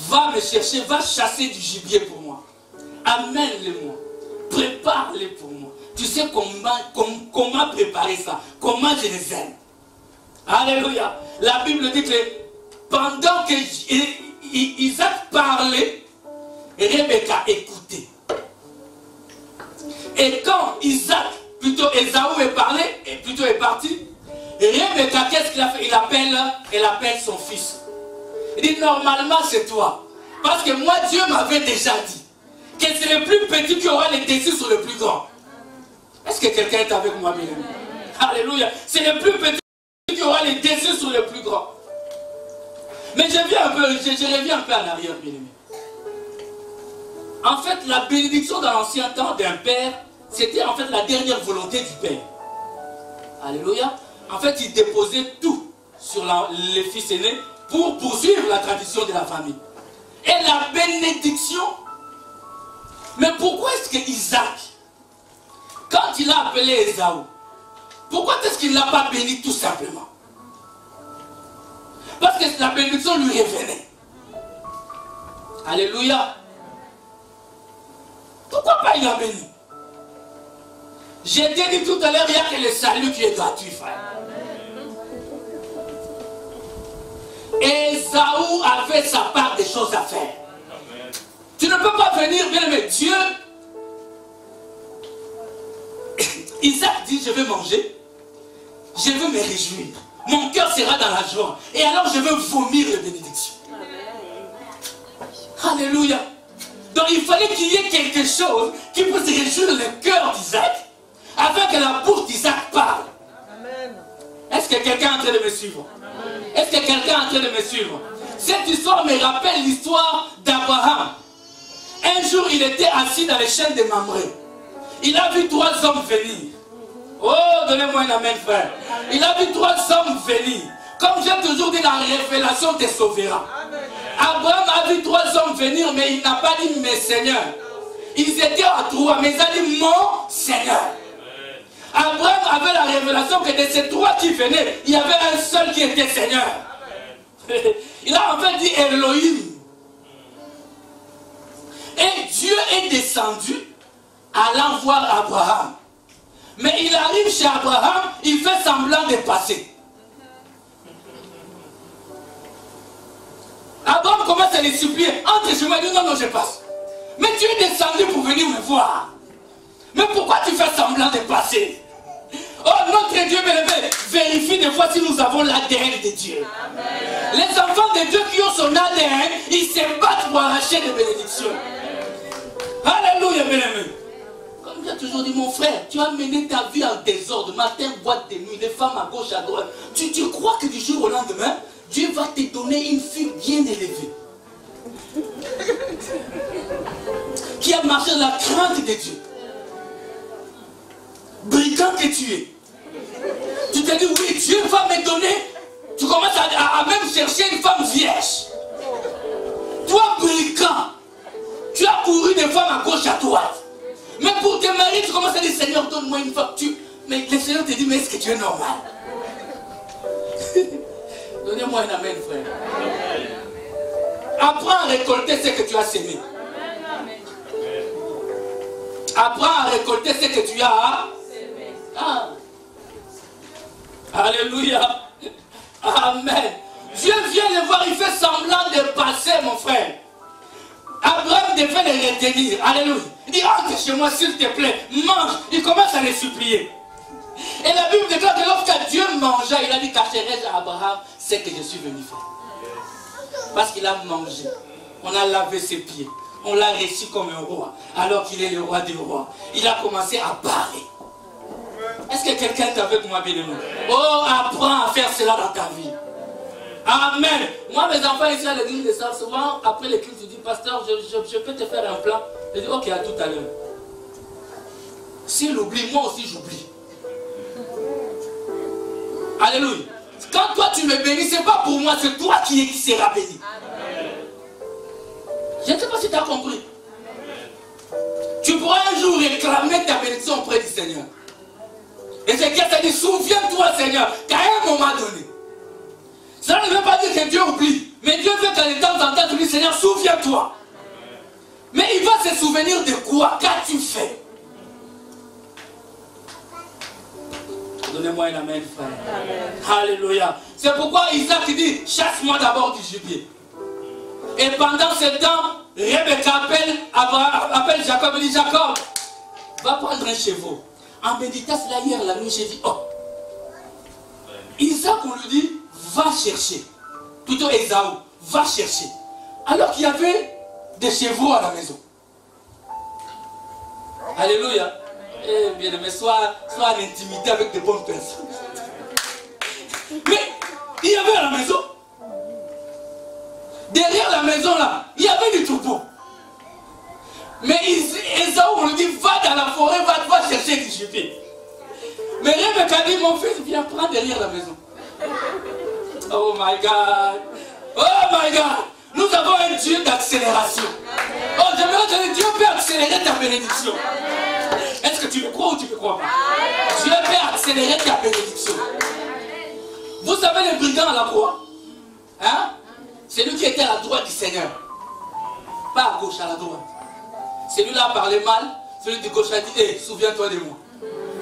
Va me chercher, va chasser du gibier pour moi. Amène-le-moi. Prépare-le pour moi. Tu sais comment préparer ça? Comment je les aime? Alléluia. La Bible dit que pendant que Isaac parlait, Rebecca écoutait. Et quand Isaac plutôt Ésaü est parlé, et plutôt est parti. Et Rebecca, qu'est-ce qu'il a fait? Elle appelle son fils. Il dit, normalement c'est toi. Parce que moi, Dieu m'avait déjà dit que c'est le plus petit qui aura le dessus sur le plus grand. Est-ce que quelqu'un est avec moi, bien aimé? Alléluia. C'est le plus petit qui aura le dessus sur le plus grand. Mais je reviens un peu en arrière, bien aimé. En fait, la bénédiction dans l'ancien temps d'un père, c'était en fait la dernière volonté du père. Alléluia. En fait, il déposait tout sur les fils aînés pour poursuivre la tradition de la famille. Et la bénédiction. Mais pourquoi est-ce que Isaac, quand il a appelé Ésaü, pourquoi est-ce qu'il ne l'a pas béni tout simplement? Parce que la bénédiction lui revenait. Alléluia. Pourquoi pas il a béni? J'ai dit tout à l'heure, il n'y a que le salut qui est gratuit, frère. Ésaü avait sa part des choses à faire. Tu ne peux pas venir, bien aimé, Dieu. Isaac dit, je vais manger, je veux me réjouir. Mon cœur sera dans la joie. Et alors je veux vomir les bénédictions. Alléluia. Donc il fallait qu'il y ait quelque chose qui puisse réjouir le cœur d'Isaac, afin que la bouche d'Isaac parle. Est-ce que quelqu'un est en train de me suivre? Est-ce que quelqu'un est en train de me suivre? Cette histoire me rappelle l'histoire d'Abraham. Un jour, il était assis dans les chaînes de Mamré. Il a vu 3 hommes venir. Oh, donnez-moi un amen, frère. Il a vu 3 hommes venir. Comme j'ai toujours dit, la révélation te sauvera. Abraham a vu 3 hommes venir, mais il n'a pas dit mes seigneurs. Ils étaient à 3, mais il a dit mon Seigneur. Abraham avait la révélation que de ces 3 qui venaient, il y avait un seul qui était Seigneur. Il a en fait dit Elohim. Et Dieu est descendu allant voir Abraham. Mais il arrive chez Abraham, il fait semblant de passer. Abraham commence à les supplier. Entre chez moi, il dit non, non, je passe. Mais tu es descendu pour venir me voir. Mais pourquoi tu fais semblant de passer? Oh, notre Dieu bien-aimé, vérifie des fois si nous avons l'ADN de Dieu. Amen. Les enfants de Dieu qui ont son ADN, ils se battent pour arracher des bénédictions. Alléluia, bien-aimé. Comme j'ai toujours dit, mon frère, tu as mené ta vie en désordre, matin, boîte de nuit, les femmes à gauche, à droite. Tu crois que du jour au lendemain, Dieu va te donner une fille bien élevée, qui a marché dans la crainte de Dieu. Brigand que tu es. Tu te dis, oui, Dieu va me donner. Tu commences à même chercher une femme vierge. Toi, brigand, tu as couru des femmes à gauche, à droite. Mais pour te marier, tu commences à dire, Seigneur, donne-moi une femme. Mais le Seigneur te dit, mais est-ce que tu es normal? Donnez-moi un amen, frère. Apprends à récolter ce que tu as semé. Apprends à récolter ce que tu as. Ah. Alléluia. Amen. Dieu vient le voir, il fait semblant de passer, mon frère. Abraham devait le retenir. Alléluia. Il dit, entre chez moi, s'il te plaît, mange. Il commence à les supplier. Et la Bible déclare que lorsque Dieu mangeait, il a dit, cacherai-je à Abraham ce que je suis venu faire. Parce qu'il a mangé. On a lavé ses pieds. On l'a reçu comme un roi. Alors qu'il est le roi des rois. Il a commencé à parler. Est-ce que quelqu'un est avec moi, bien-aimé? Oh, apprends à faire cela dans ta vie. Amen. Moi, mes enfants ici à l'église de ça, souvent, après l'église, je dis, pasteur, je peux te faire un plan. Je dis, ok, à tout à l'heure. S'il oublie, moi aussi j'oublie. Alléluia. Quand toi tu me bénis, ce n'est pas pour moi, c'est toi qui seras béni. Je ne sais pas si tu as compris. Tu pourras un jour réclamer ta bénédiction auprès du Seigneur. Et c'est qu'il t'a dit, souviens-toi, Seigneur, qu'à un moment donné, ça ne veut pas dire que Dieu oublie, mais Dieu veut qu'à de temps en temps, tu dis, Seigneur, souviens-toi. Mais il va se souvenir de quoi? Qu'as-tu fait? Donnez-moi un amen, frère. Amen. Alléluia. C'est pourquoi Isaac dit, chasse-moi d'abord du gibier. Et pendant ce temps, Rebecca appelle Jacob et dit, Jacob, va prendre un chevaux. en méditation là hier la nuit, j'ai dit, oh, Isaac, on lui dit, va chercher. Plutôt Ésaü, va chercher. Alors qu'il y avait des chevaux à la maison. Alléluia. Eh bien aimé, sois en intimité avec de bonnes personnes. Mais il y avait à la maison. Derrière la maison là, il y avait des troupeaux. Mais Ésaü, on lui dit, va dans la forêt, va chercher du gibier. Mais Rebecca dit, mon fils, viens prendre derrière la maison. Oh my God. Oh my God. Nous avons un Dieu d'accélération. Oh, j'aimerais que Dieu peut accélérer ta bénédiction. Est-ce que tu le crois ou tu ne le crois pas? Dieu peut accélérer ta bénédiction. Vous savez les brigands à la croix? Hein? C'est lui qui était à la droite du Seigneur. Pas à gauche, à la droite. Celui-là parlait mal. Celui de gauche a dit, hé, souviens-toi de moi.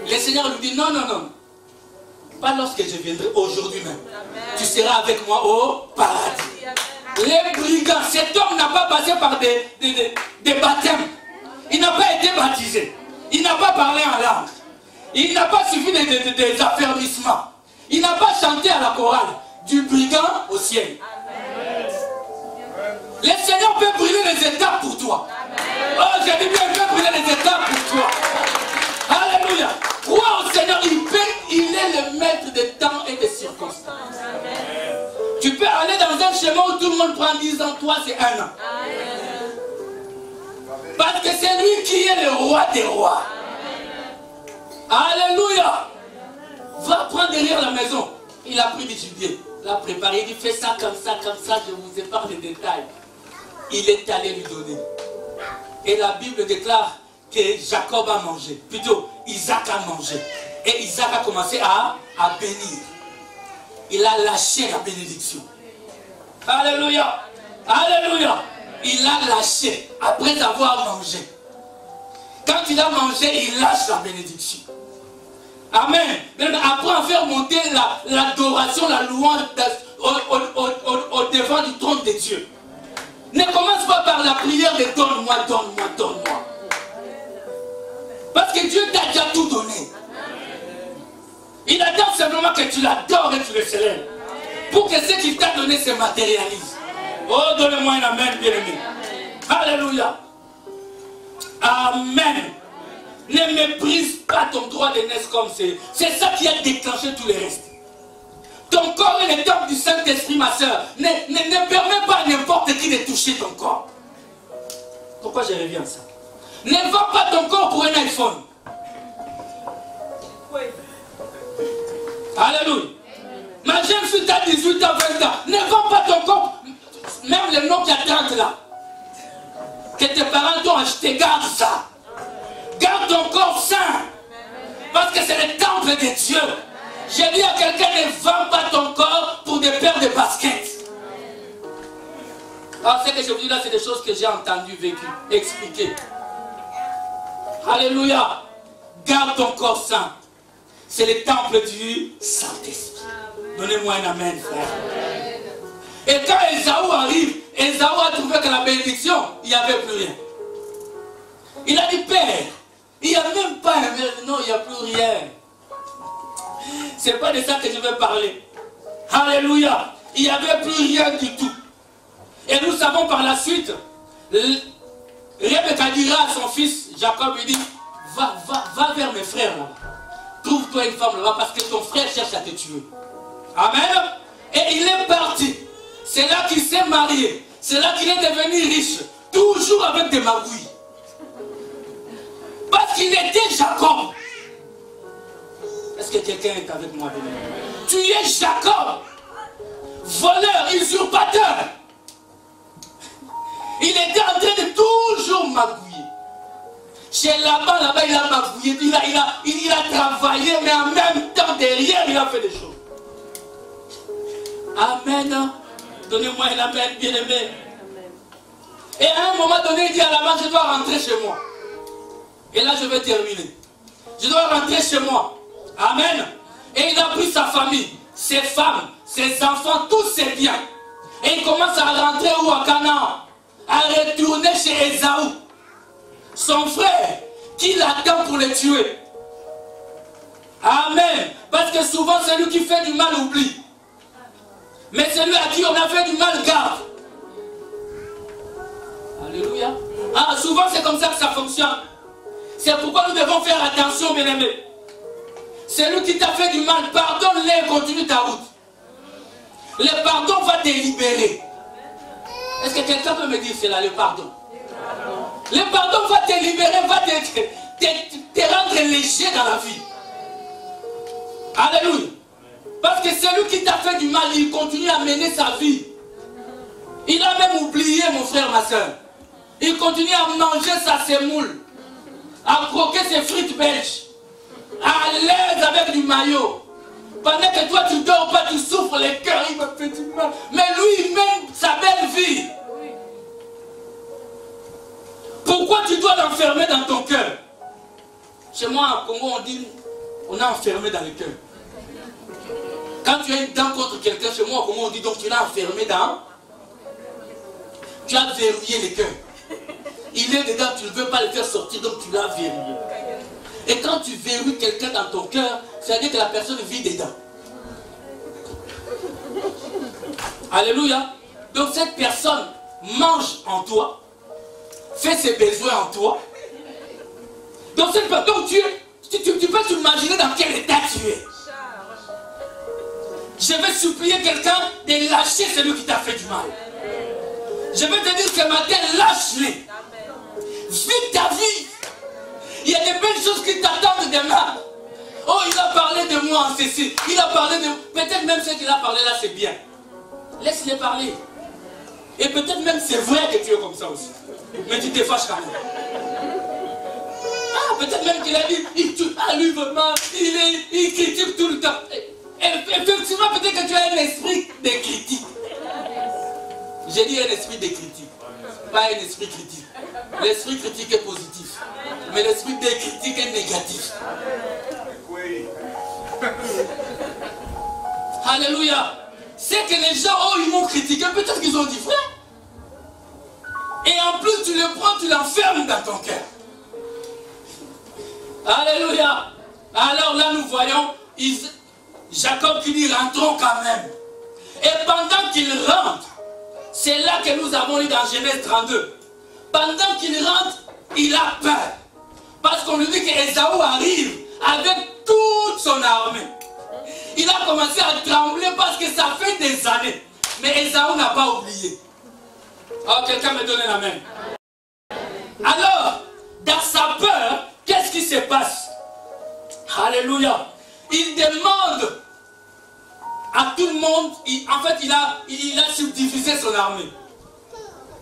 Le Seigneur lui dit, non, non, non. Pas lorsque je viendrai, aujourd'hui même. Tu seras avec moi au paradis. Les brigands, cet homme n'a pas passé par des baptêmes. Il n'a pas été baptisé. Il n'a pas parlé en langue. Il n'a pas suivi des affermissements. Il n'a pas chanté à la chorale. Du brigand au ciel. Le Seigneur peut brûler les étapes pour toi. Oh, j'ai dit bien, il peut brûler les étapes pour toi. Alléluia. Crois au Seigneur, il est le maître des temps et des circonstances. Tu peux aller dans un chemin où tout le monde prend 10 ans, toi c'est 1 an. Parce que c'est lui qui est le roi des rois. Alléluia. Va prendre derrière la maison. Il a pris du gibier, l'a préparé, il dit fais ça, je vous épargne les détails. Il est allé lui donner. Et la Bible déclare que Jacob a mangé, plutôt Isaac a mangé. Et Isaac a commencé à bénir. Il a lâché la bénédiction. Alléluia. Alléluia. Il a lâché après avoir mangé. Quand il a mangé, il lâche la bénédiction. Amen. Apprends à faire monter l'adoration, la louange au devant du trône de Dieu. Ne commence pas par la prière de donne-moi, donne-moi, donne-moi. Parce que Dieu t'a déjà tout donné. Il attend simplement que tu l'adores et tu le célèbres. Pour que ce qu'il t'a donné se matérialise. Oh, donne-moi un amen, bien-aimé. Alléluia. Amen. Ne méprise pas ton droit de naissance comme c'est. C'est ça qui a déclenché tout le reste. Ton corps est le temple du Saint-Esprit, ma soeur. Ne permets pas à n'importe qui de toucher ton corps. Pourquoi je reviens à ça? Ne vends pas ton corps pour un iPhone. Oui. Alléluia. Ma jeune fille, t'as 18 ans, 20 ans. Ne vends pas ton corps. Même le nom qui a 30 là. Que tes parents t'ont acheté, garde ça. Garde ton corps sain. Parce que c'est le temple de Dieu. J'ai dit à quelqu'un, ne vends pas ton corps pour des paires de baskets. Alors, ce que je vous dis là, c'est des choses que j'ai entendues, vécues, expliquées. Alléluia. Garde ton corps sain. C'est le temple du Saint-Esprit. Donnez-moi un amen, frère. Et quand Ésaü arrive, Ésaü a trouvé que la bénédiction, il n'y avait plus rien. Il a dit, Père, il n'y a même pas un... Non, il n'y a plus rien. C'est pas de ça que je vais parler. Alléluia. Il n'y avait plus rien du tout. Et nous savons par la suite, Rebecca dira à son fils, Jacob lui dit, va vers mes frères là. Trouve-toi une femme là-bas parce que ton frère cherche à te tuer. Amen. Et il est parti. C'est là qu'il s'est marié. C'est là qu'il est devenu riche. Toujours avec des magouilles. Parce qu'il était Jacob. Est-ce que quelqu'un est avec moi? Tu es Jacob. Voleur, usurpateur. Il était en train de toujours magouiller. Chez là-bas, il a magouillé. Il a travaillé, mais en même temps, derrière, il a fait des choses. Amen. Donnez-moi un amen, bien-aimé. Et à un moment donné, il dit à la main, je dois rentrer chez moi. Et là, je vais terminer. Je dois rentrer chez moi. Amen. Et il a pris sa famille, ses femmes, ses enfants, tous ses biens. Et il commence à rentrer où? À Canaan. À retourner chez Ésaü. Son frère, qui l'attend pour le tuer. Amen. Parce que souvent, celui qui fait du mal oublie. Mais celui à qui on a fait du mal garde. Alléluia. Ah, souvent, c'est comme ça que ça fonctionne. C'est pourquoi nous devons faire attention, bien-aimés. Celui qui t'a fait du mal, pardonne-le et continue ta route. Le pardon va te libérer. Est-ce que quelqu'un peut me dire cela, le pardon? Le pardon va te libérer, va te rendre léger dans la vie. Alléluia. Parce que celui qui t'a fait du mal, il continue à mener sa vie. Il a même oublié, mon frère, ma soeur. Il continue à manger sa semoule, à croquer ses frites belges, à l'aise avec du maillot. Pendant que toi tu dors pas, tu souffres le cœur, il me fait du mal. Mais lui, il mène sa belle vie. Pourquoi tu dois l'enfermer dans ton cœur? Chez moi, en Congo, on dit, on a enfermé dans le cœur. Quand tu as une dent contre quelqu'un, chez moi, au Congo, on dit, donc tu l'as enfermé dans... Tu as verrouillé le cœur. Il est dedans, tu ne veux pas le faire sortir, donc tu l'as verrouillé. Et quand tu verrouilles quelqu'un dans ton cœur, ça veut dire que la personne vit dedans. Alléluia. Donc cette personne mange en toi, fait ses besoins en toi. Donc, tu peux t'imaginer dans quel état tu es. Je vais supplier quelqu'un de lâcher celui qui t'a fait du mal. Je vais te dire ce matin, lâche-les. Vis ta vie. Il y a des belles choses qui t'attendent demain. Oh, il a parlé de moi en ceci. Il a parlé de... Peut-être même ce qu'il a parlé là, c'est bien. Laisse-les parler. Et peut-être même c'est vrai que tu es comme ça aussi. Mais tu te fâches quand même. Ah, peut-être même qu'il a dit, lui vraiment, il critique tout le temps. Effectivement, peut-être que tu as un esprit de critique. J'ai dit un esprit de critique, pas un esprit critique. L'esprit critique est positif, mais l'esprit de critique est négatif. Alléluia. C'est que les gens, oh, ils m'ont critiqué, peut-être qu'ils ont dit frère. Et en plus, tu le prends, tu l'enfermes dans ton cœur. Alléluia. Alors là, nous voyons Jacob qui dit rentrons quand même. Et pendant qu'il rentre, c'est là que nous avons lu dans Genèse 32. Pendant qu'il rentre, il a peur. Parce qu'on lui dit qu'Ésaü arrive avec toute son armée. Il a commencé à trembler parce que ça fait des années. Mais Ésaü n'a pas oublié. Oh, quelqu'un me donne la main. Alors, dans sa peur, qu'est-ce qui se passe? Alléluia. Il demande à tout le monde, en fait, il a subdivisé son armée.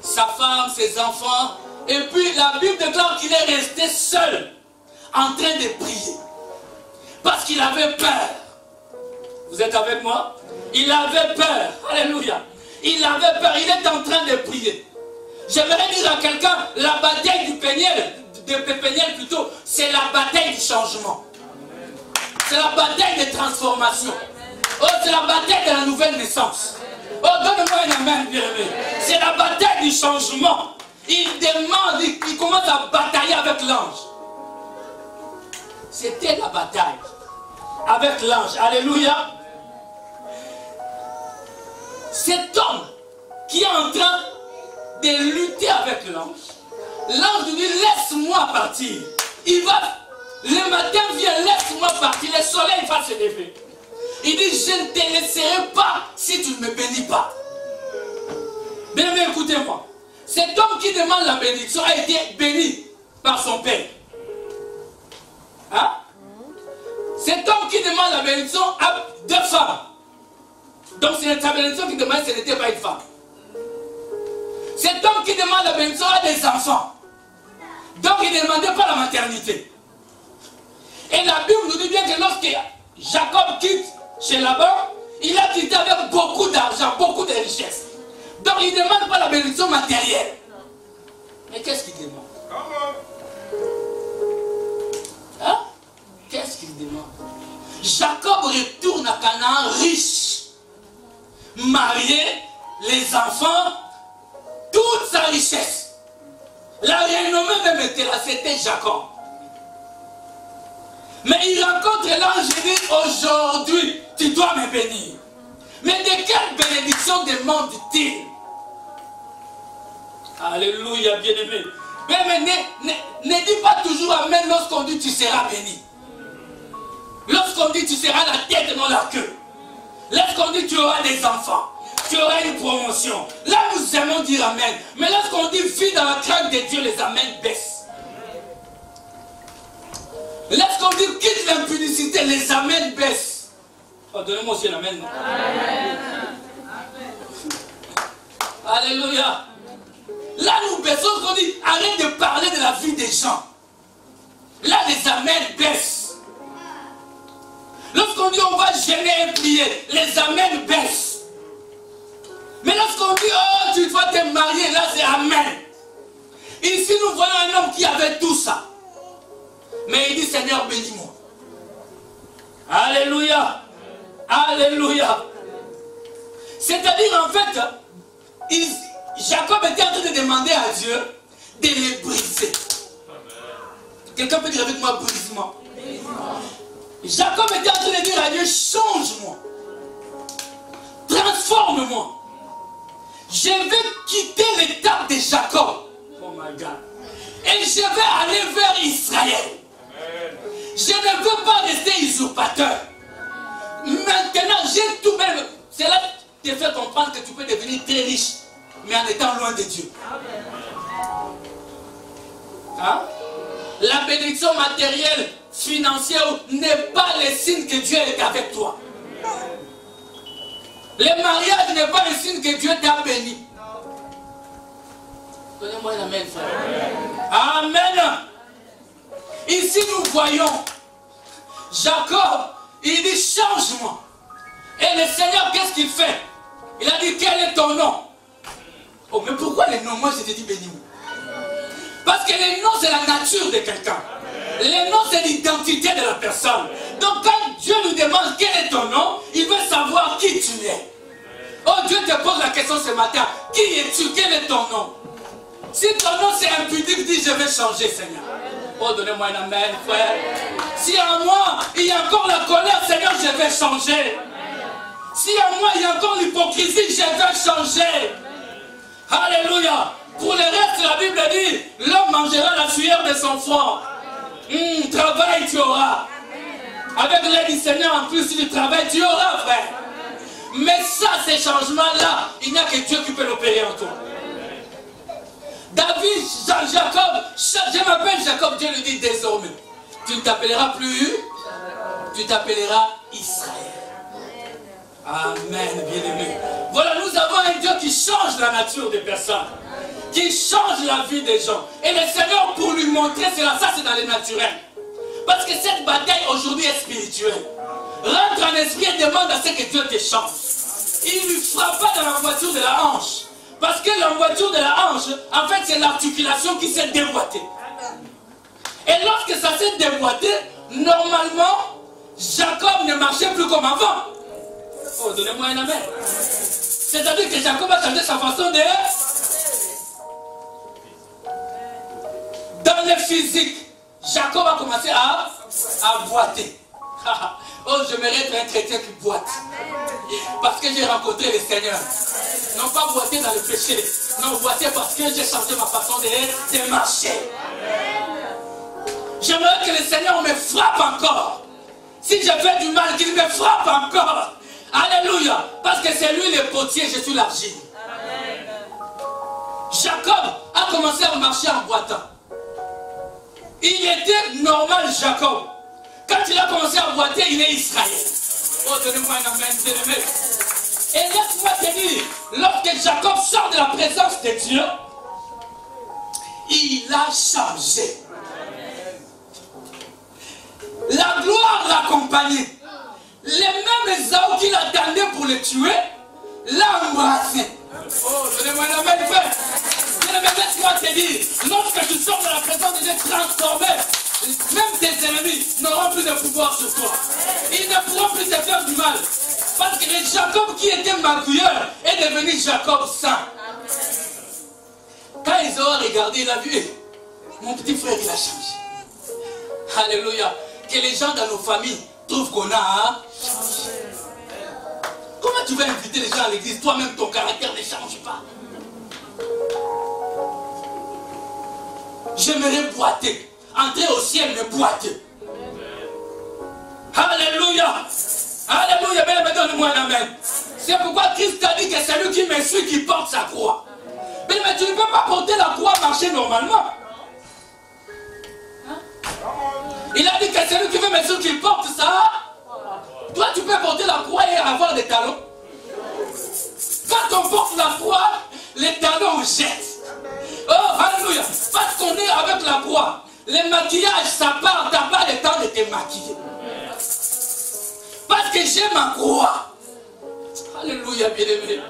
Sa femme, ses enfants. Et puis, la Bible déclare qu'il est resté seul, en train de prier. Parce qu'il avait peur. Vous êtes avec moi? Il avait peur. Alléluia. Il avait peur. Il est en train de prier. J'aimerais dire à quelqu'un, la bataille du Péniel, de Pépéniel plutôt, c'est la bataille du changement. C'est la bataille de transformation. Oh, c'est la bataille de la nouvelle naissance. Oh, donne-moi un amen, bien-aimé. C'est la bataille du changement. Il demande, il commence à batailler avec l'ange. C'était la bataille avec l'ange. Alléluia. Cet homme qui est en train de lutter avec l'ange, l'ange lui dit laisse-moi partir. Il va, le matin vient, laisse-moi partir, le soleil va se lever. Il dit je ne te laisserai pas si tu ne me bénis pas. Bien, mais écoutez-moi, cet homme qui demande la bénédiction a été béni par son père. Hein? Cet homme qui demande la bénédiction a 2 femmes. Donc c'est sa bénédiction qui demande, ce n'était pas une femme. Cet homme qui demande la bénédiction a des enfants. Donc il ne demandait pas la maternité. Et la Bible nous dit bien que lorsque Jacob quitte chez Laban, il a quitté avec beaucoup d'argent, beaucoup de richesses. Donc il ne demande pas la bénédiction matérielle. Mais qu'est-ce qu'il demande? Hein? Qu'est-ce qu'il demande? Jacob retourne à Canaan riche, marié, les enfants, toute sa richesse. La renommée même était là, c'était Jacob. Mais il rencontre l'ange et dit, aujourd'hui, tu dois me bénir. Mais de quelle bénédiction demande-t-il? Alléluia, bien-aimé. Mais ne dis pas toujours amen lorsqu'on dit tu seras béni. Lorsqu'on dit tu seras la tête, non la queue. Lorsqu'on dit tu auras des enfants, tu auras une promotion. Là, nous aimons dire amen. Mais lorsqu'on dit vis dans la crainte de Dieu, les amens baissent. Lorsqu'on dit quitte l'impudicité, les amens baissent. Oh, donnez-moi aussi un amen. Alléluia. Là, nous baissons, qu'on dit arrête de parler de la vie des gens. Là, les amens baissent. Lorsqu'on dit on va gêner et prier, les amens baissent. Mais lorsqu'on dit oh tu dois te marier, là c'est amen. Ici nous voyons un homme qui avait tout ça. Mais il dit Seigneur bénis-moi. Alléluia. Alléluia. C'est-à-dire en fait, Jacob était en train de demander à Dieu de les briser. Quelqu'un peut dire avec moi brisement. Jacob était en train de dire à Dieu, change-moi, transforme-moi. Je vais quitter l'étape de Jacob. Oh my God. Et je vais aller vers Israël. Je ne veux pas rester usurpateur. Maintenant, j'ai tout même. Cela te fait comprendre que tu peux devenir très riche, mais en étant loin de Dieu. Hein? La bénédiction matérielle, financière n'est pas le signe que Dieu est avec toi. Le mariage n'est pas le signe que Dieu t'a béni. Donnez-moi un amen, frère. Amen. Ici nous voyons Jacob, il dit change-moi. Et le Seigneur, qu'est-ce qu'il fait? Il a dit quel est ton nom? Oh, mais pourquoi les noms? Moi je t'ai dit béni. Parce que les noms c'est la nature de quelqu'un. Les noms c'est l'identité de la personne. Donc quand Dieu nous demande quel est ton nom, il veut savoir qui tu es. Oh, Dieu te pose la question ce matin. Qui es-tu? Quel est ton nom? Si ton nom c'est impudique, dis je vais changer, Seigneur. Oh, donnez-moi un amen, frère. Si en moi il y a encore la colère, Seigneur, je vais changer. Si en moi il y a encore l'hypocrisie, je vais changer. Alléluia. Pour le reste, la Bible dit, l'homme mangera la sueur de son front. Travail, tu auras. Avec l'aide du Seigneur, en plus du travail, tu auras, frère. Mais ça, ces changements-là, il n'y a que Dieu qui peut l'opérer en toi. David, Jacob, je m'appelle Jacob, Dieu lui dit désormais, tu ne t'appelleras plus, tu t'appelleras Israël. Amen, bien-aimé. Voilà, nous avons un Dieu qui change la nature des personnes, qui change la vie des gens. Et le Seigneur, pour lui montrer cela, ça c'est dans le naturel. Parce que cette bataille aujourd'hui est spirituelle. Rentre en esprit et demande à ce que Dieu te change. Il ne lui frappa dans la voiture de la hanche. Parce que la voiture de la hanche, en fait, c'est l'articulation qui s'est déboîtée. Et lorsque ça s'est déboîté, normalement, Jacob ne marchait plus comme avant. Oh, donnez-moi un amen. C'est-à-dire que Jacob a changé sa façon de... Dans le physique, Jacob a commencé à boiter. Oh, j'aimerais être un chrétien qui boite. Parce que j'ai rencontré le Seigneur. Non pas boiter dans le péché. Non, boiter parce que j'ai changé ma façon de marcher. J'aimerais que le Seigneur me frappe encore. Si je fais du mal, qu'il me frappe encore. Alléluia. Parce que c'est lui le potier, je suis l'argile. Jacob a commencé à marcher en boitant. Il était normal, Jacob. Quand il a commencé à boiter, il est Israël. Oh, donnez-moi un amen, bien-aimé. Et laisse-moi te dire, lorsque Jacob sort de la présence de Dieu, il a changé. La gloire l'accompagnait. Les mêmes Ésaü qui l'attendaient pour le tuer, l'a embrassé. Oh, donnez-moi un amen, frère. Bien-aimé, laisse-moi te dire, lorsque tu sors de la présence de Dieu transformé, même tes ennemis n'auront plus de pouvoir sur toi. Ils ne pourront plus te faire du mal. Parce que le Jacob qui était magouilleur est devenu Jacob saint. Quand Ésaü a regardé, il a vu, mon petit frère, il a changé. Alléluia. que les gens dans nos familles trouvent qu'on a changé. Comment tu vas inviter les gens à l'église? Toi-même, ton caractère ne change pas. J'aimerais boiter. Entrer au ciel, mais boiter. Alléluia. Alléluia. Mais donne-moi un amen. C'est pourquoi Christ a dit que c'est lui qui me suit qui porte sa croix. Mais tu ne peux pas porter la croix, marcher normalement. Hein? Il a dit que c'est lui qui veut me suivre qui porte ça. Toi, tu peux porter la croix et avoir des talons. Quand on porte la croix, les talons jettent. Oh, alléluia. Parce qu'on est avec la croix. Les maquillages, ça part. Tu n'as pas le temps de te maquiller. Parce que j'ai ma croix. Alléluia, bien-aimé.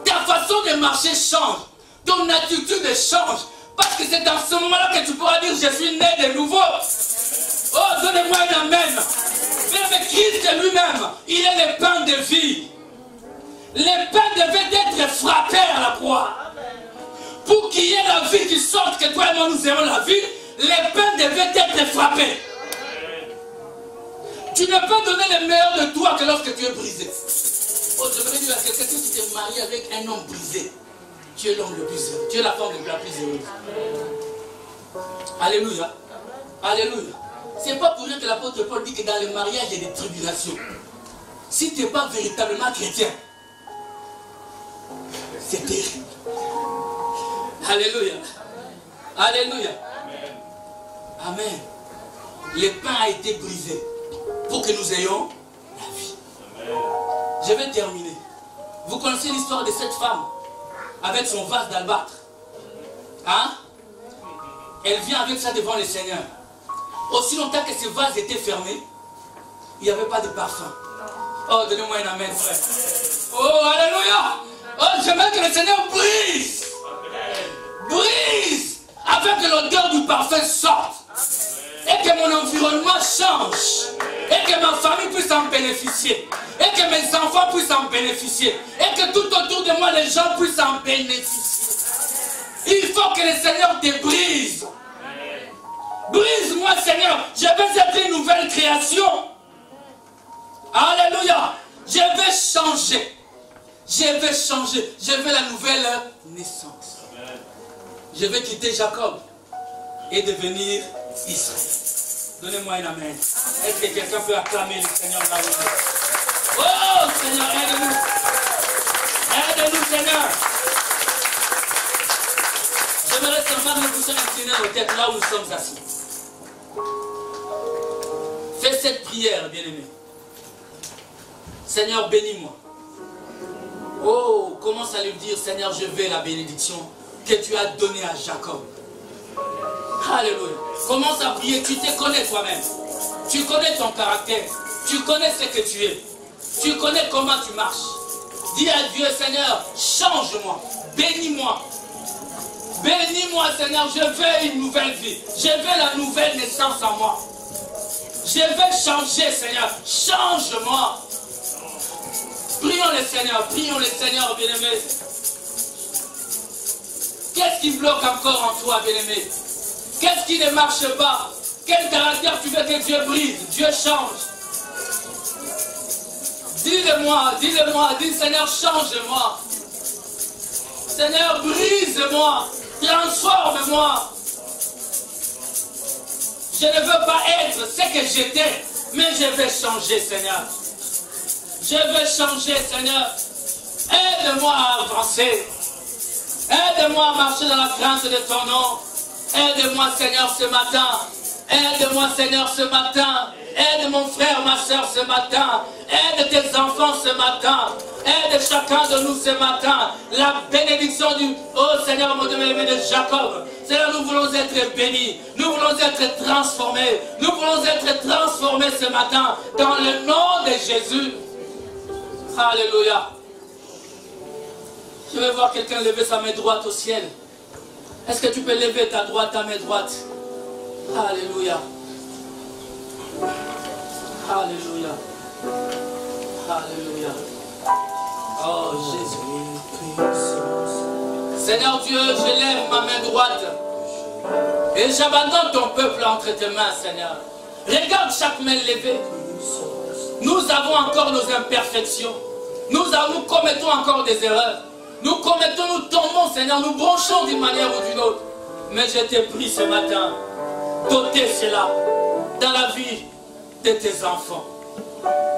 Ta façon de marcher change. Ton attitude change. Parce que c'est dans ce moment-là que tu pourras dire, je suis né de nouveau. Oh, donnez-moi un amen. Mais Christ lui-même, il est le pain de vie. Le pain devait être frappé à la croix. Pour qu'il y ait la vie qui sorte, que toi et moi nous ayons la vie, le pain devait être frappé. Tu ne peux donner le meilleur de toi que lorsque tu es brisé. Oh, je voudrais dire à quelqu'un, si tu t'es marié avec un homme brisé, tu es l'homme le plus heureux. Tu es la femme la plus heureuse. Alléluia. Alléluia. C'est pas pour rien que l'apôtre Paul dit que dans le mariage, il y a des tribulations. Si tu n'es pas véritablement chrétien, c'est terrible. Alléluia. Alléluia. Amen. Le pain a été brisé pour que nous ayons la vie. Je vais terminer. Vous connaissez l'histoire de cette femme avec son vase d'albâtre. Hein? Elle vient avec ça devant le Seigneur. Aussi longtemps que ce vase était fermé, il n'y avait pas de parfum. Oh, donnez-moi un amen, frère. Oh, alléluia. Oh, j'aimerais que le Seigneur brise. Brise. Afin que l'odeur du parfum sorte. Et que mon environnement change. Et que ma famille puisse en bénéficier. Et que mes enfants puissent en bénéficier. Et que tout autour de moi, les gens puissent en bénéficier. Il faut que le Seigneur te brise. Brise-moi, Seigneur. Je veux être une nouvelle création. Alléluia. Je vais changer. Je vais changer. Je veux la nouvelle naissance. Je vais quitter Jacob et devenir Israël. Donnez-moi un amen. Est-ce que quelqu'un peut acclamer le Seigneur là où il est? Oh, Seigneur, aide-nous. Aide-nous, Seigneur. J'aimerais seulement nous pousser incliner nos têtes là où nous sommes assis. Fais cette prière, bien-aimé. Seigneur, bénis-moi. Oh, commence à lui dire, Seigneur, je veux la bénédiction que tu as donnée à Jacob. Alléluia. Commence à prier, tu te connais toi-même. Tu connais ton caractère. Tu connais ce que tu es. Tu connais comment tu marches. Dis à Dieu, Seigneur, change-moi. Bénis-moi. Bénis-moi, Seigneur, je veux une nouvelle vie. Je veux la nouvelle naissance en moi. Je veux changer, Seigneur. Change-moi. Prions le Seigneur, bien-aimé. Qu'est-ce qui bloque encore en toi, bien-aimé? Qu'est-ce qui ne marche pas? Quel caractère tu veux que Dieu brise? Dieu change. Dis-le-moi, dis Seigneur, change-moi. Seigneur, brise-moi, transforme-moi. Je ne veux pas être ce que j'étais, mais je vais changer, Seigneur. Je veux changer, Seigneur. Aide-moi à avancer. Aide-moi à marcher dans la crainte de ton nom. Aide-moi, Seigneur, ce matin. Aide-moi, Seigneur, ce matin. Aide mon frère, ma soeur ce matin. Aide tes enfants ce matin. Aide chacun de nous ce matin. La bénédiction du... Oh Seigneur, mon Dieu, de Jacob. Seigneur, nous voulons être bénis. Nous voulons être transformés. Nous voulons être transformés ce matin. Dans le nom de Jésus. Alléluia. Je vais voir quelqu'un lever sa main droite au ciel. Est-ce que tu peux lever ta droite, ta main droite? Alléluia. Alléluia. Alléluia. Oh Jésus. Seigneur Dieu, je lève ma main droite. Et j'abandonne ton peuple entre tes mains, Seigneur. Regarde chaque main levée. Nous avons encore nos imperfections. Nous commettons encore des erreurs. Nous commettons, nous tombons, Seigneur, nous bronchons d'une manière ou d'une autre. Mais je t'ai pris ce matin d'ôter cela dans la vie de tes enfants.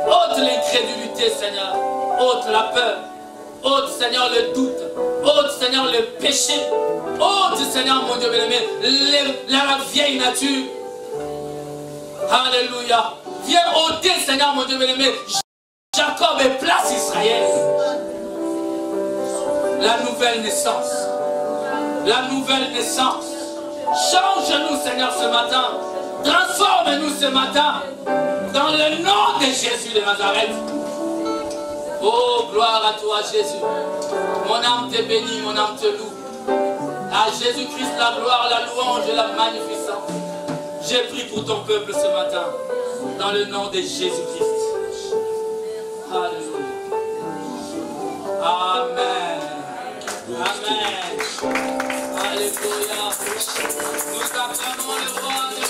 Ôte l'incrédulité, Seigneur. Ôte la peur. Ôte, Seigneur, le doute. Ôte, Seigneur, le péché. Ôte, Seigneur, mon Dieu bien-aimé, la vieille nature. Alléluia. Viens ôter, Seigneur, mon Dieu bien-aimé, Jacob et place Israël. La nouvelle naissance. La nouvelle naissance. Change-nous, Seigneur, ce matin. Transforme-nous ce matin. Dans le nom de Jésus de Nazareth. Oh, gloire à toi, Jésus. Mon âme te bénit, mon âme te loue. À Jésus-Christ, la gloire, la louange et la magnificence. J'ai prié pour ton peuple ce matin. Dans le nom de Jésus-Christ. Alléluia. Amen. Amen. Alléluia. Nous acclamons le roi.